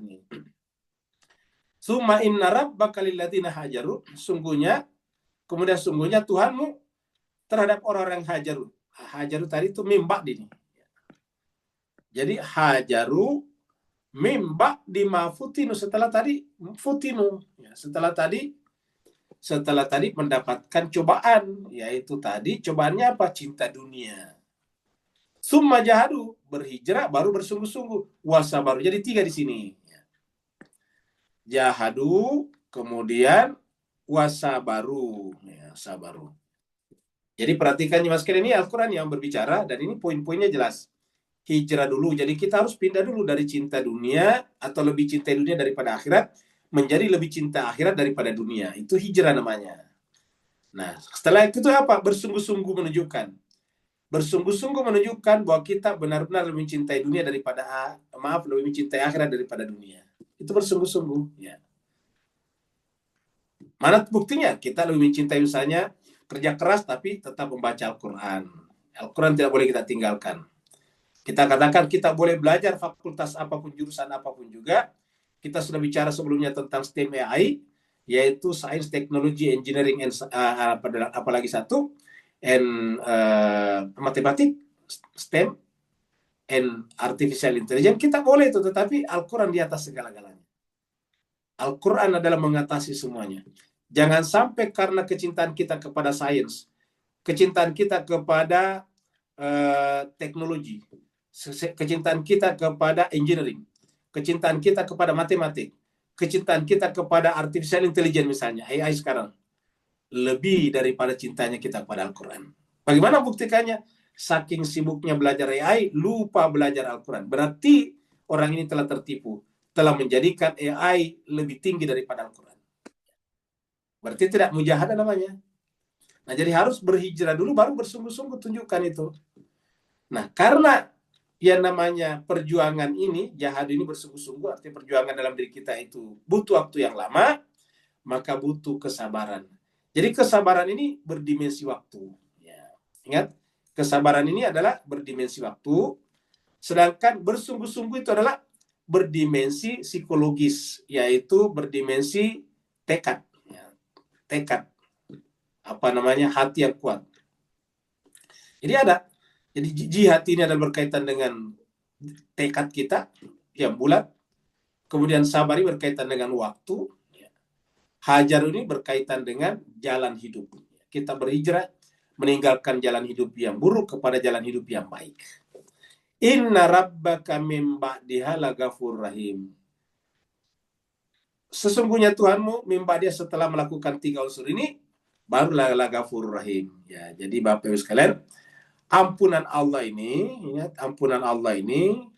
Speaker 1: Summa inna rabbaka lilladzina hajaru, sungguhnya Tuhanmu terhadap orang-orang hajaru. Hajaru tadi itu mimba ini. Jadi hajaru mimba di mafutinu, setelah tadi futinu. Ya, setelah tadi mendapatkan cobaan, yaitu tadi cobaannya apa? Cinta dunia. Summa jahadu, berhijrah baru bersungguh-sungguh. Wasa baru, jadi 3 di sini. Jahadu, kemudian wasabaru, ya, sabaru. Jadi perhatikan mas sekalian, ini Al-Quran yang berbicara dan ini poin-poinnya jelas. Hijrah dulu, jadi kita harus pindah dulu dari cinta dunia atau lebih cinta dunia daripada akhirat menjadi lebih cinta akhirat daripada dunia. Itu hijrah namanya. Nah, setelah itu apa? Bersungguh-sungguh menunjukkan. Bersungguh-sungguh menunjukkan bahwa kita benar-benar lebih mencintai dunia daripada lebih mencintai akhirat daripada dunia. Itu bersungguh-sungguh, ya. Mana buktinya? Kita lebih mencintai misalnya kerja keras tapi tetap membaca Al-Quran. Al-Quran tidak boleh kita tinggalkan. Kita katakan kita boleh belajar fakultas apapun, jurusan apapun juga. Kita sudah bicara sebelumnya tentang STEM AI, yaitu Science, Technology, Engineering, and apalagi satu, and matematik, STEM, and Artificial Intelligence. Kita boleh itu, tetapi Al-Quran di atas segala-galanya. Al-Quran adalah mengatasi semuanya. Jangan sampai karena kecintaan kita kepada sains, kecintaan kita kepada teknologi, kecintaan kita kepada engineering, kecintaan kita kepada matematik, kecintaan kita kepada artificial intelligence misalnya, AI sekarang, lebih daripada cintanya kita kepada Al-Quran. Bagaimana buktikannya? Saking sibuknya belajar AI, lupa belajar Al-Quran. Berarti orang ini telah tertipu, telah menjadikan AI lebih tinggi daripada Al-Quran. Berarti tidak mujahadah namanya. Nah, jadi harus berhijrah dulu, baru bersungguh-sungguh tunjukkan itu. Nah, karena yang namanya perjuangan ini, jihad ini bersungguh-sungguh, artinya perjuangan dalam diri kita itu butuh waktu yang lama, maka butuh kesabaran. Jadi kesabaran ini berdimensi waktu. Ya. Ingat, kesabaran ini adalah berdimensi waktu, sedangkan bersungguh-sungguh itu adalah berdimensi psikologis, yaitu berdimensi tekad. Ya. Tekad. Hati yang kuat. Jadi jihad ini adalah berkaitan dengan tekad kita yang bulat, kemudian sabar ini berkaitan dengan waktu, hajar ini berkaitan dengan jalan hidup. Kita berhijrah meninggalkan jalan hidup yang buruk kepada jalan hidup yang baik. Inna rabbaka min ba'diha lagafur rahim. Sesungguhnya Tuhanmu min ba'diha, setelah melakukan 3 unsur ini, barulah lagafur rahim. Ya, jadi Bapak Ibu sekalian, ampunan Allah ini, ingat, ampunan Allah ini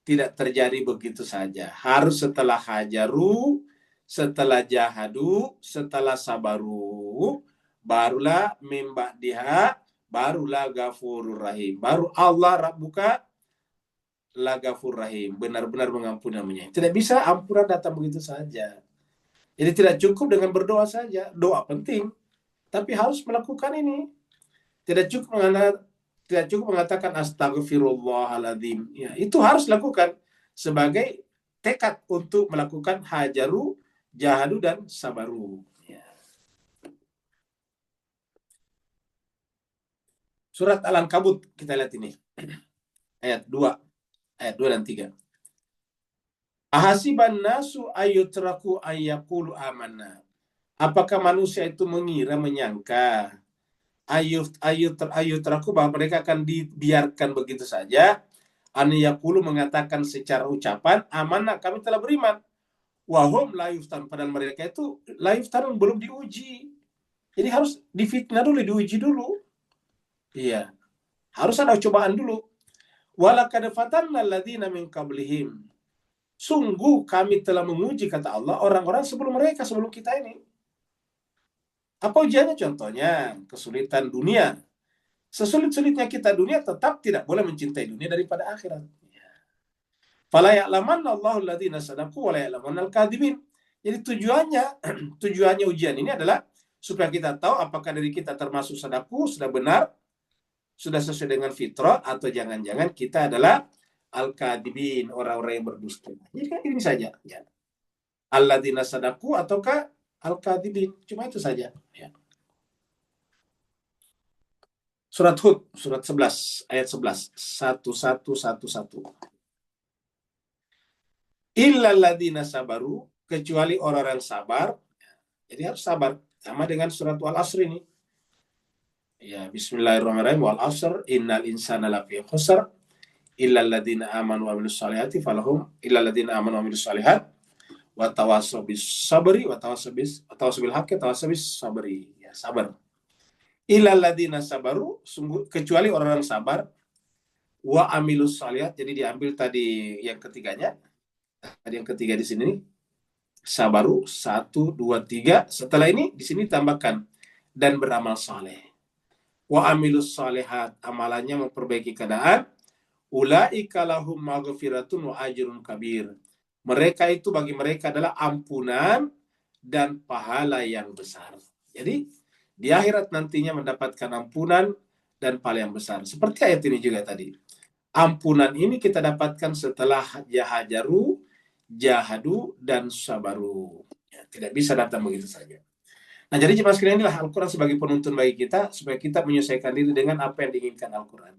Speaker 1: tidak terjadi begitu saja. Harus setelah hajaru, setelah jahadu, setelah sabaru, barulah mimba diha, barulah gafurur rahim. Baru Allah Rabbuka la gafur rahim, benar-benar mengampuni namanya. Tidak bisa ampunan datang begitu saja. Jadi tidak cukup dengan berdoa saja. Doa penting, tapi harus melakukan ini. Tidak cukup mengatakan astagfirullahaladzim. Ya, itu harus lakukan sebagai tekad untuk melakukan hajaru, jahadu, dan sabaru. Ya. Surat Al-Ankabut kita lihat ini. Ayat 2 dan 3. Ahasiban nasu ayyutraku ayyaqulu amanna. Apakah manusia itu menyangka ayutraku bahwa mereka akan dibiarkan begitu saja, aniyakulu mengatakan secara ucapan, amanah, kami telah beriman, wahum la yuftan, padahal mereka itu la yuftan, belum diuji. Jadi harus difitnah dulu, diuji dulu. Iya, harus ada cobaan dulu. Walaqad fatanna alladziina min qablihim, sungguh kami telah menguji, kata Allah, orang-orang sebelum mereka, sebelum kita ini. Apa ujiannya? Contohnya kesulitan dunia. Sesulit-sulitnya kita dunia, tetap tidak boleh mencintai dunia daripada akhirat. Fala ya'lamanna Allahu alladziina sadaqu wa la ya'lamanna al-kadzibin. Jadi tujuannya ujian ini adalah supaya kita tahu apakah diri kita termasuk sadaku, sudah benar, sudah sesuai dengan fitrah, atau jangan-jangan kita adalah al-kadzibin, orang-orang yang berdusta. Jadi kan ini saja, ya. Alladziina sadaqu ataukah al-kadzibin, cuma itu saja, ya. Surat Hud, surat 11, ayat 11. 1111. Illal ladzina sabaru, kecuali orang-orang sabar. Jadi harus sabar. Sama dengan surat Wal-Asr ini. Ya, bismillahirrahmanirrahim. Wal-Asr, innal insana lafi khusr, illal ladzina amanu wa amilus solihati falahum, illal ladzina amanu wa amilus solihat, wa tawassaw bis sabri, wa tawassaw bil haqqi, tawassaw bis sabri. Ya, sabar. Illal ladzina sabaru, sungguh kecuali orang-orang sabar, wa amilus shalihat, jadi diambil tadi yang ketiganya. Tadi yang ketiga di sini sabaru 1 2 3. Setelah ini di sini tambahkan dan beramal saleh. Wa amilus shalihat, amalannya memperbaiki keadaan. Ulaika lahum maghfiratun wa ajrun kabir. Mereka itu bagi mereka adalah ampunan dan pahala yang besar. Jadi di akhirat nantinya mendapatkan ampunan dan pahala yang besar. Seperti ayat ini juga tadi. Ampunan ini kita dapatkan setelah hajaru, jahadu, dan sabaru. Ya, tidak bisa datang begitu saja. Nah, jadi jemaah sekalian, inilah Al-Quran sebagai penuntun bagi kita, supaya kita menyesuaikan diri dengan apa yang diinginkan Al-Quran.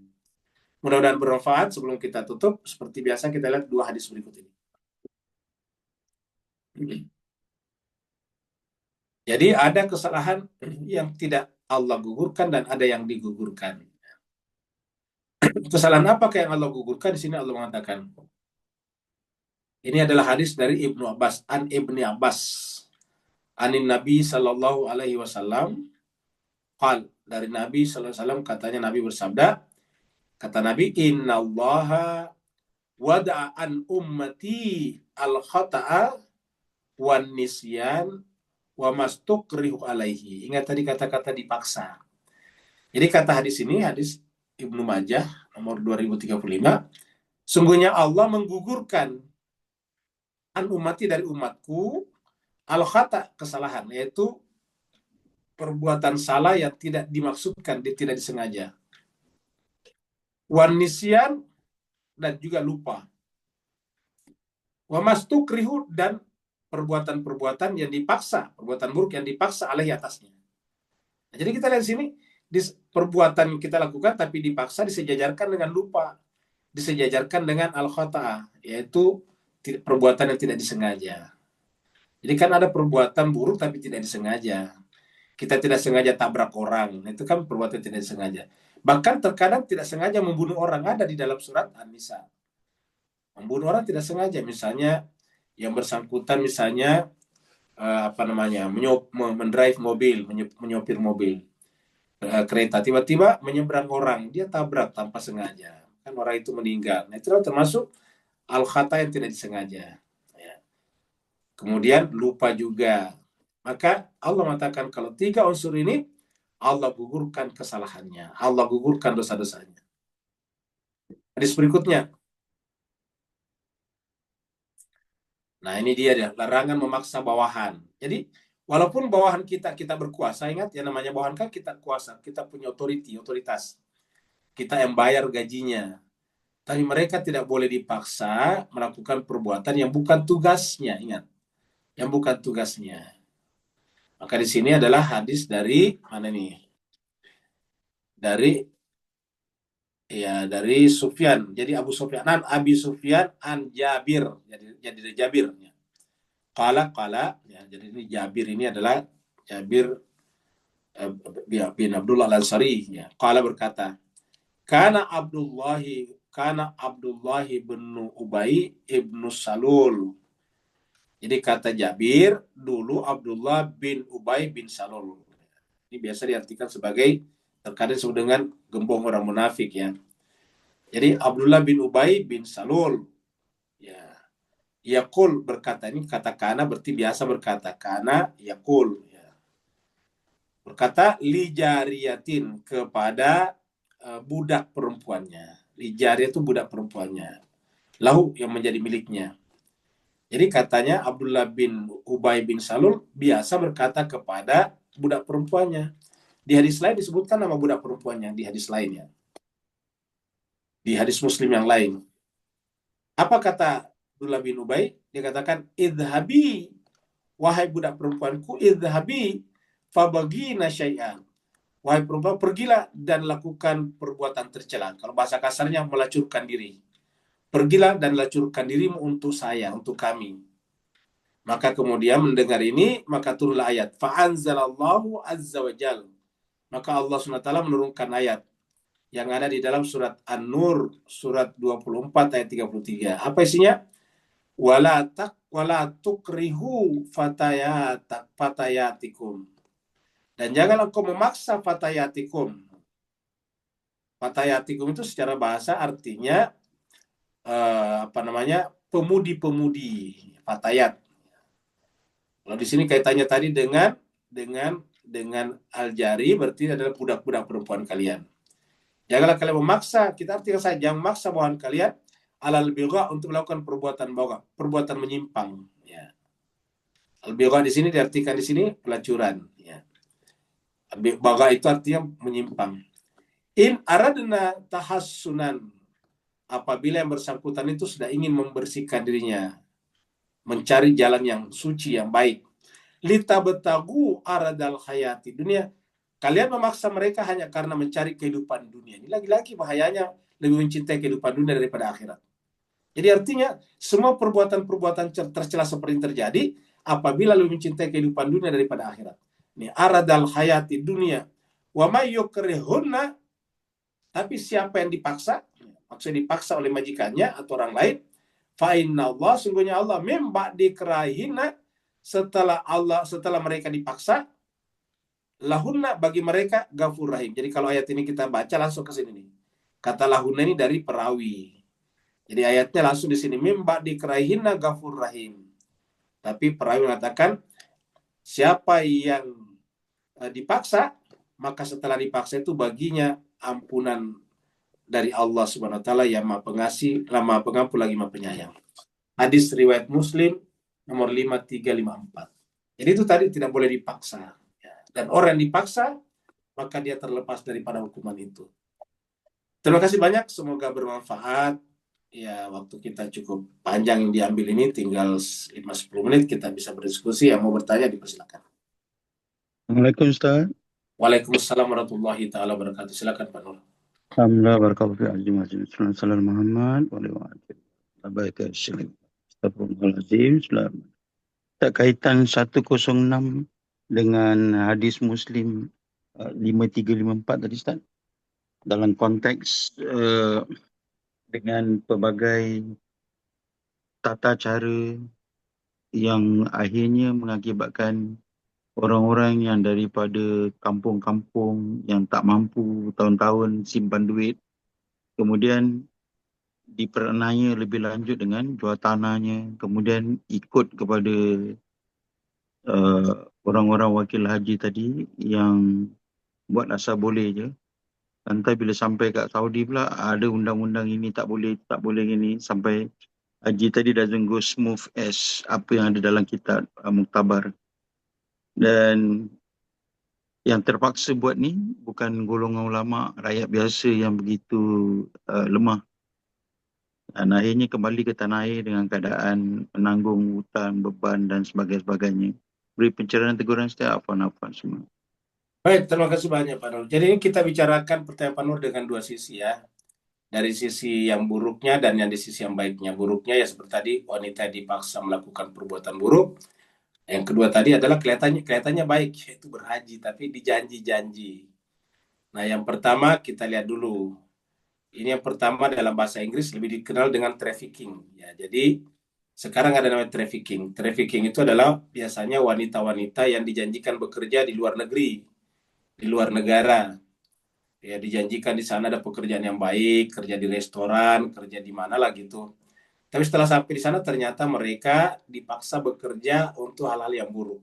Speaker 1: Mudah-mudahan bermanfaat. Sebelum kita tutup, seperti biasa kita lihat 2 hadis berikut ini. Jadi ada kesalahan yang tidak Allah gugurkan dan ada yang digugurkan. Kesalahan apa yang Allah gugurkan? Di sini Allah mengatakan, ini adalah hadis dari Ibnu Abbas, an Ibni Abbas, anin Nabi Sallallahu Alaihi Wasallam, qal, dari Nabi Sallallahu Alaihi Wasallam, katanya Nabi bersabda, kata Nabi, Inna Allaha wada'a an ummati al-khata'a wan nisyan wa mastukrihu alaihi. Ingat tadi kata-kata dipaksa. Jadi kata hadis ini, hadis Ibnu Majah nomor 2035, sungguhnya Allah menggugurkan an ummati dari umatku al-khata, kesalahan, yaitu perbuatan salah yang tidak dimaksudkan, tidak disengaja. Wan nisyan, dan juga lupa. Wa mastukrihu, dan perbuatan-perbuatan yang dipaksa, perbuatan buruk yang dipaksa alaihi atasnya. Nah, jadi kita lihat di sini, perbuatan kita lakukan tapi dipaksa disejajarkan dengan lupa, disejajarkan dengan al-khata'ah, yaitu perbuatan yang tidak disengaja. Jadi kan ada perbuatan buruk tapi tidak disengaja. Kita tidak sengaja tabrak orang, itu kan perbuatan tidak disengaja. Bahkan terkadang tidak sengaja membunuh orang, ada di dalam surat An-Nisa. Membunuh orang tidak sengaja, misalnya yang bersangkutan misalnya mendrive mobil, menyopir mobil, kereta, tiba-tiba menyeberang orang, dia tabrak tanpa sengaja, kan orang itu meninggal. Nah, itu termasuk al-khata yang tidak disengaja. Ya. Kemudian lupa juga. Maka Allah mengatakan kalau 3 unsur ini Allah gugurkan kesalahannya, Allah gugurkan dosa-dosanya. Hadis berikutnya. Nah, ini dia larangan memaksa bawahan. Jadi walaupun bawahan kita berkuasa, ingat ya, namanya bawahan kan kita kuasa, kita punya otoritas. Kita yang bayar gajinya. Tapi mereka tidak boleh dipaksa melakukan perbuatan yang bukan tugasnya, ingat. Yang bukan tugasnya. Maka di sini adalah hadis dari mana nih? Dari Sufyan. Jadi Abu Sufyan, Abi Sufyan an Jabir. Jadi dari Jabir. Qala, ya, jadi ini Jabir ini adalah Jabir bin Abdullah Al-Ansari. Ya. Qala berkata, Kana Abdullahi bin Ubay ibnu Salul. Jadi kata Jabir, dulu Abdullah bin Ubay bin Salul. Ini biasa diartikan sebagai, terkadang disebut dengan gembong orang munafik ya. Jadi Abdullah bin Ubay bin Salul. Ya. Yaqul, berkata, ini kata kana berarti biasa berkata. Kana yaqul. Ya. Berkata li jariyatin, kepada budak perempuannya. Li jariyah itu budak perempuannya. Lahu, yang menjadi miliknya. Jadi katanya Abdullah bin Ubay bin Salul biasa berkata kepada budak perempuannya. Di hadis lain disebutkan nama budak perempuannya, di hadis lainnya. Di hadis Muslim yang lain. Apa kata Abdullah bin Ubay? Dia katakan, idhabi, wahai budak perempuanku, idhabi fabagina syai'an. Wahai perempuan, pergilah dan lakukan perbuatan tercela. Kalau bahasa kasarnya, melacurkan diri. Pergilah dan lacurkan dirimu untuk saya, untuk kami. Maka kemudian mendengar ini, maka turunlah ayat. Fa'anzalallahu azza wa jal. Maka Allah SWT menurunkan ayat yang ada di dalam surat An-Nur, surat 24 ayat 33. Apa isinya? Wala tukrihu fatayatikum. Dan janganlah engkau memaksa fatayatikum. Fatayatikum itu secara bahasa artinya pemudi-pemudi, fatayat. Kalau di sini kaitannya tadi dengan al-jari, berarti adalah budak-budak perempuan kalian. Janganlah kalian memaksa, kita artikan saja, jangan memaksa bawahan kalian alal bigha, untuk melakukan perbuatan bagha, perbuatan menyimpang. Ya. Al-bigha di sini diartikan di sini pelacuran. Ya. Bagha itu artinya menyimpang. In aradna tahassunan, apabila yang bersangkutan itu sudah ingin membersihkan dirinya, mencari jalan yang suci, yang baik. Litabtagu aradal hayati dunia, kalian memaksa mereka hanya karena mencari kehidupan dunia. Ini lagi-lagi bahayanya, lebih mencintai kehidupan dunia daripada akhirat. Jadi artinya semua perbuatan-perbuatan tercela seperti ini terjadi apabila lebih mencintai kehidupan dunia daripada akhirat. Ini aradal hayati dunia. Wa may yukrihunna, Tapi siapa yang dipaksa, maksudnya dipaksa oleh majikannya atau orang lain, fa innallah, sungguhnya Allah, mim ba'di krahina, setelah mereka dipaksa, lahunna, bagi mereka, ghafur rahim. Jadi kalau ayat ini kita baca langsung ke sini nih. Kata lahunna ini dari perawi. Jadi ayatnya langsung di sini, mim ba'di krahina ghafur rahim. Tapi perawi mengatakan siapa yang dipaksa, maka setelah dipaksa itu baginya ampunan dari Allah Subhanahu wa taala yang Maha Pengasih, Maha Pengampun lagi Maha Penyayang. Hadis riwayat Muslim nomor 5354. Jadi itu tadi tidak boleh dipaksa. Dan orang yang dipaksa, maka dia terlepas daripada hukuman itu. Terima kasih banyak, semoga bermanfaat. Ya, waktu kita cukup panjang yang diambil ini, tinggal 5-10 menit kita bisa berdiskusi. Yang mau bertanya dipersilakan.
Speaker 5: Assalamualaikum Ustaz.
Speaker 1: Waalaikumsalam warahmatullahi taala wabarakatuh. Silakan Pak Nur.
Speaker 5: Alhamdulillah, barakallahu fiik. Salam Muhammad wa alihi. Astagfirullahaladzim. Tak kaitan 106 dengan hadis Muslim 5354 tadi Ustaz. Dalam konteks dengan pelbagai tata cara yang akhirnya mengakibatkan orang-orang yang daripada kampung-kampung yang tak mampu tahun-tahun simpan duit, kemudian diperniaya lebih lanjut dengan jual tanahnya, kemudian ikut kepada orang-orang wakil haji tadi yang buat asal boleh je. Nanti bila sampai kat Saudi pula ada undang-undang ini tak boleh gini, sampai haji tadi doesn't go smooth as apa yang ada dalam kitab Muktabar. Dan yang terpaksa buat ni bukan golongan ulama, rakyat biasa yang begitu lemah. Dan akhirnya kembali ke tanah air dengan keadaan menanggung hutang, beban dan sebagainya. Beri pencerahan teguran setiap afan semua.
Speaker 1: Baik, terima kasih banyak Pak Nur. Jadi ini kita bicarakan pertanyaan Pak Nur dengan dua sisi ya. Dari sisi yang buruknya dan yang di sisi yang baiknya. Buruknya ya seperti tadi, wanita dipaksa melakukan perbuatan buruk. Yang kedua tadi adalah kelihatannya baik, yaitu berhaji, tapi dijanji-janji. Nah, yang pertama kita lihat dulu. Ini yang pertama dalam bahasa Inggris lebih dikenal dengan trafficking. Ya, jadi sekarang ada namanya trafficking. Trafficking itu adalah biasanya wanita-wanita yang dijanjikan bekerja di luar negeri, di luar negara. Ya, dijanjikan di sana ada pekerjaan yang baik, kerja di restoran, kerja di mana lah gitu. Tapi setelah sampai di sana ternyata mereka dipaksa bekerja untuk hal-hal yang buruk.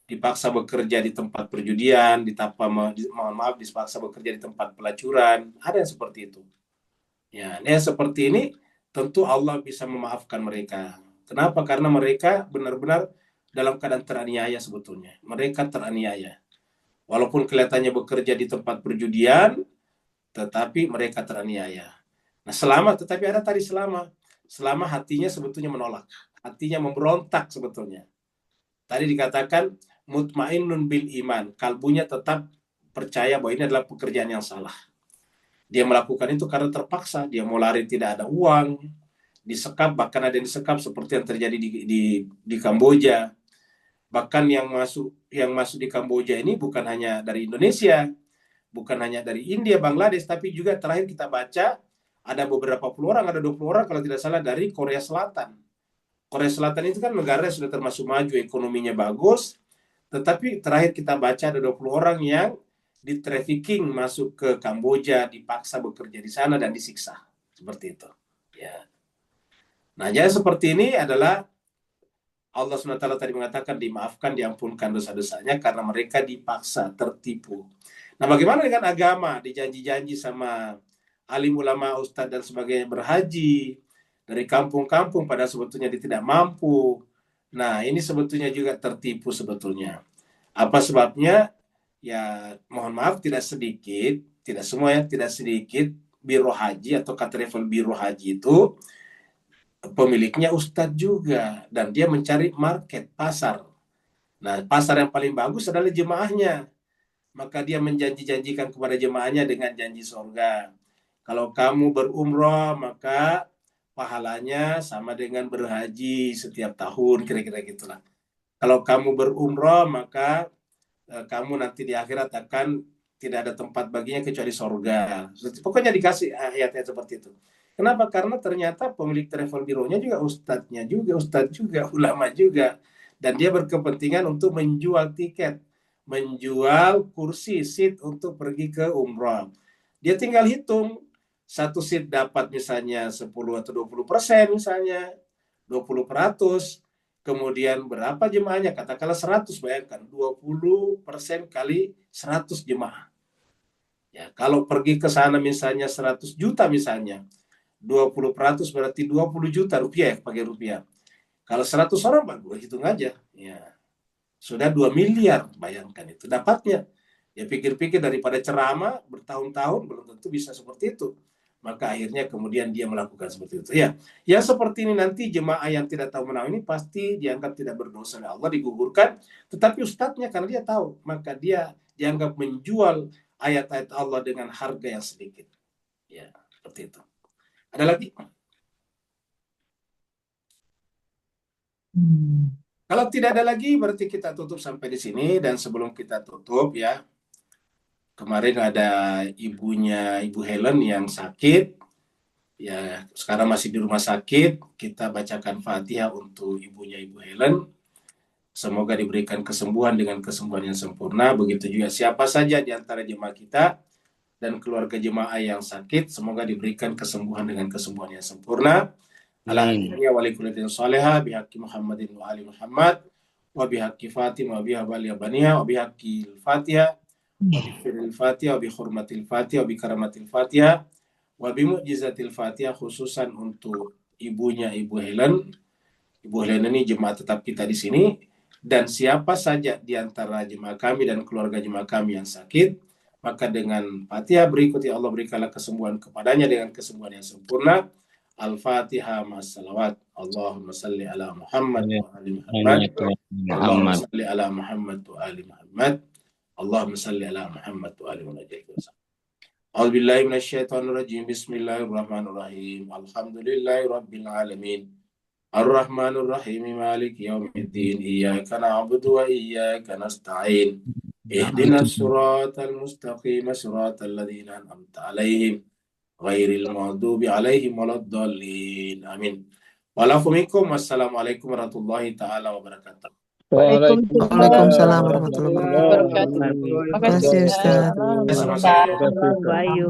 Speaker 1: Dipaksa bekerja di tempat perjudian, dipaksa bekerja di tempat pelacuran. Ada yang seperti itu. Ya, yang seperti ini tentu Allah bisa memaafkan mereka. Kenapa? Karena mereka benar-benar dalam keadaan teraniaya sebetulnya. Mereka teraniaya. Walaupun kelihatannya bekerja di tempat perjudian, tetapi mereka teraniaya. Nah, tetapi ada tadi selama hatinya sebetulnya menolak, hatinya memberontak sebetulnya. Tadi dikatakan mutmainnun bil iman, kalbunya tetap percaya bahwa ini adalah pekerjaan yang salah. Dia melakukan itu karena terpaksa, dia mau lari tidak ada uang, disekap, bahkan ada yang disekap seperti yang terjadi di Kamboja. Bahkan yang masuk di Kamboja ini bukan hanya dari Indonesia, bukan hanya dari India, Bangladesh, tapi juga terakhir kita baca ada beberapa puluh orang, ada 20 orang kalau tidak salah dari Korea Selatan. Korea Selatan itu kan negara yang sudah termasuk maju, ekonominya bagus, tetapi terakhir kita baca ada 20 orang yang di-trafficking masuk ke Kamboja, dipaksa bekerja di sana dan disiksa. Seperti itu. Ya. Nah, jadi seperti ini adalah Allah SWT tadi mengatakan dimaafkan, diampunkan dosa-dosanya karena mereka dipaksa, tertipu. Nah, bagaimana dengan agama? Dijanji-janji sama alim ulama, ustadz dan sebagainya berhaji dari kampung-kampung pada sebetulnya dia tidak mampu. Nah, ini sebetulnya juga tertipu sebetulnya. Apa sebabnya? Ya, mohon maaf tidak semua ya, tidak sedikit biro haji atau travel biro haji itu pemiliknya ustadz juga, dan dia mencari market, pasar. Nah, pasar yang paling bagus adalah jemaahnya. Maka dia menjanji-janjikan kepada jemaahnya dengan janji surga. Kalau kamu berumrah, maka pahalanya sama dengan berhaji setiap tahun, kira-kira gitulah. Kalau kamu berumrah, maka kamu nanti di akhirat akan tidak ada tempat baginya kecuali sorga. Pokoknya dikasih ayat-ayat seperti itu. Kenapa? Karena ternyata pemilik travel bureau-nya juga ustadz juga, ulama juga. Dan dia berkepentingan untuk menjual tiket, menjual kursi, seat untuk pergi ke umrah. Dia tinggal hitung, satu seat dapat misalnya 10 atau 20% misalnya, 20%. Kemudian berapa jemaahnya? Katakanlah 100, bayangkan 20% kali 100 jemaah. Ya, kalau pergi ke sana misalnya 100 juta misalnya, 20% berarti 20 juta rupiah, pakai rupiah. Kalau 100 orang, Pak, gue hitung aja. Ya, sudah 2 miliar, bayangkan itu dapatnya. Ya pikir-pikir daripada ceramah bertahun-tahun belum tentu bisa seperti itu. Maka akhirnya kemudian dia melakukan seperti itu. Ya, yang seperti ini nanti jemaah yang tidak tahu menau ini pasti dianggap tidak berdosa oleh Allah, digugurkan. Tetapi ustadznya karena dia tahu, maka dia dianggap menjual ayat-ayat Allah dengan harga yang sedikit. Ya, seperti itu. Ada lagi? Kalau tidak ada lagi, berarti kita tutup sampai di sini. Dan sebelum kita tutup ya, kemarin ada Ibu Helen yang sakit. Ya, sekarang masih di rumah sakit. Kita bacakan Fatihah untuk ibunya Ibu Helen. Semoga diberikan kesembuhan dengan kesembuhan yang sempurna. Begitu juga siapa saja di antara jemaah kita dan keluarga jemaah yang sakit, semoga diberikan kesembuhan dengan kesembuhan yang sempurna. Alhamdulillah walikullatin salihah bihaqi Muhammadin wa ali Muhammad wa bihaqi Fatimah wa bihabali baniha wa bihaqi al-Fatihah wa bifiril Fatihah wa bihurmatil Fatihah wa bikaramatil Fatihah wa bimu'jizatil Fatihah, khususan untuk ibunya Ibu Helen. Ibu Helen ini jemaah tetap kita di sini, dan siapa saja di antara jemaah kami dan keluarga jemaah kami yang sakit, maka dengan Fatihah berikut ya Allah berikanlah kesembuhan kepadanya dengan kesembuhan yang sempurna. Al-Fatihah ma'as-salawat. Allahumma salli ala Muhammad wa ali Muhammad. Allahumma salli ala Muhammad wa ali Muhammad. Allahumma salli ala Muhammad wa ali Muhammad. A'udzubillahi minasyaitonirrajim. Bismillahirrahmanirrahim. Alhamdulillahi rabbil alamin. Ar-Rahmanir Rahim, Maliki yaumiddin. Iyyaka na'budu wa iyyaka nasta'in. Ihdinas siratal mustaqim, siratal ladzina an'amta 'alaihim ghairil maghdubi 'alaihim waladdallin. Amin. Wassalamualaikum warahmatullahi taala wabarakatuh.
Speaker 2: Waalaikumsalam warahmatullahi wabarakatuh.
Speaker 4: wabarakatuh.
Speaker 2: Terima kasih Ustaz.
Speaker 1: Sama-sama.
Speaker 3: Bayu.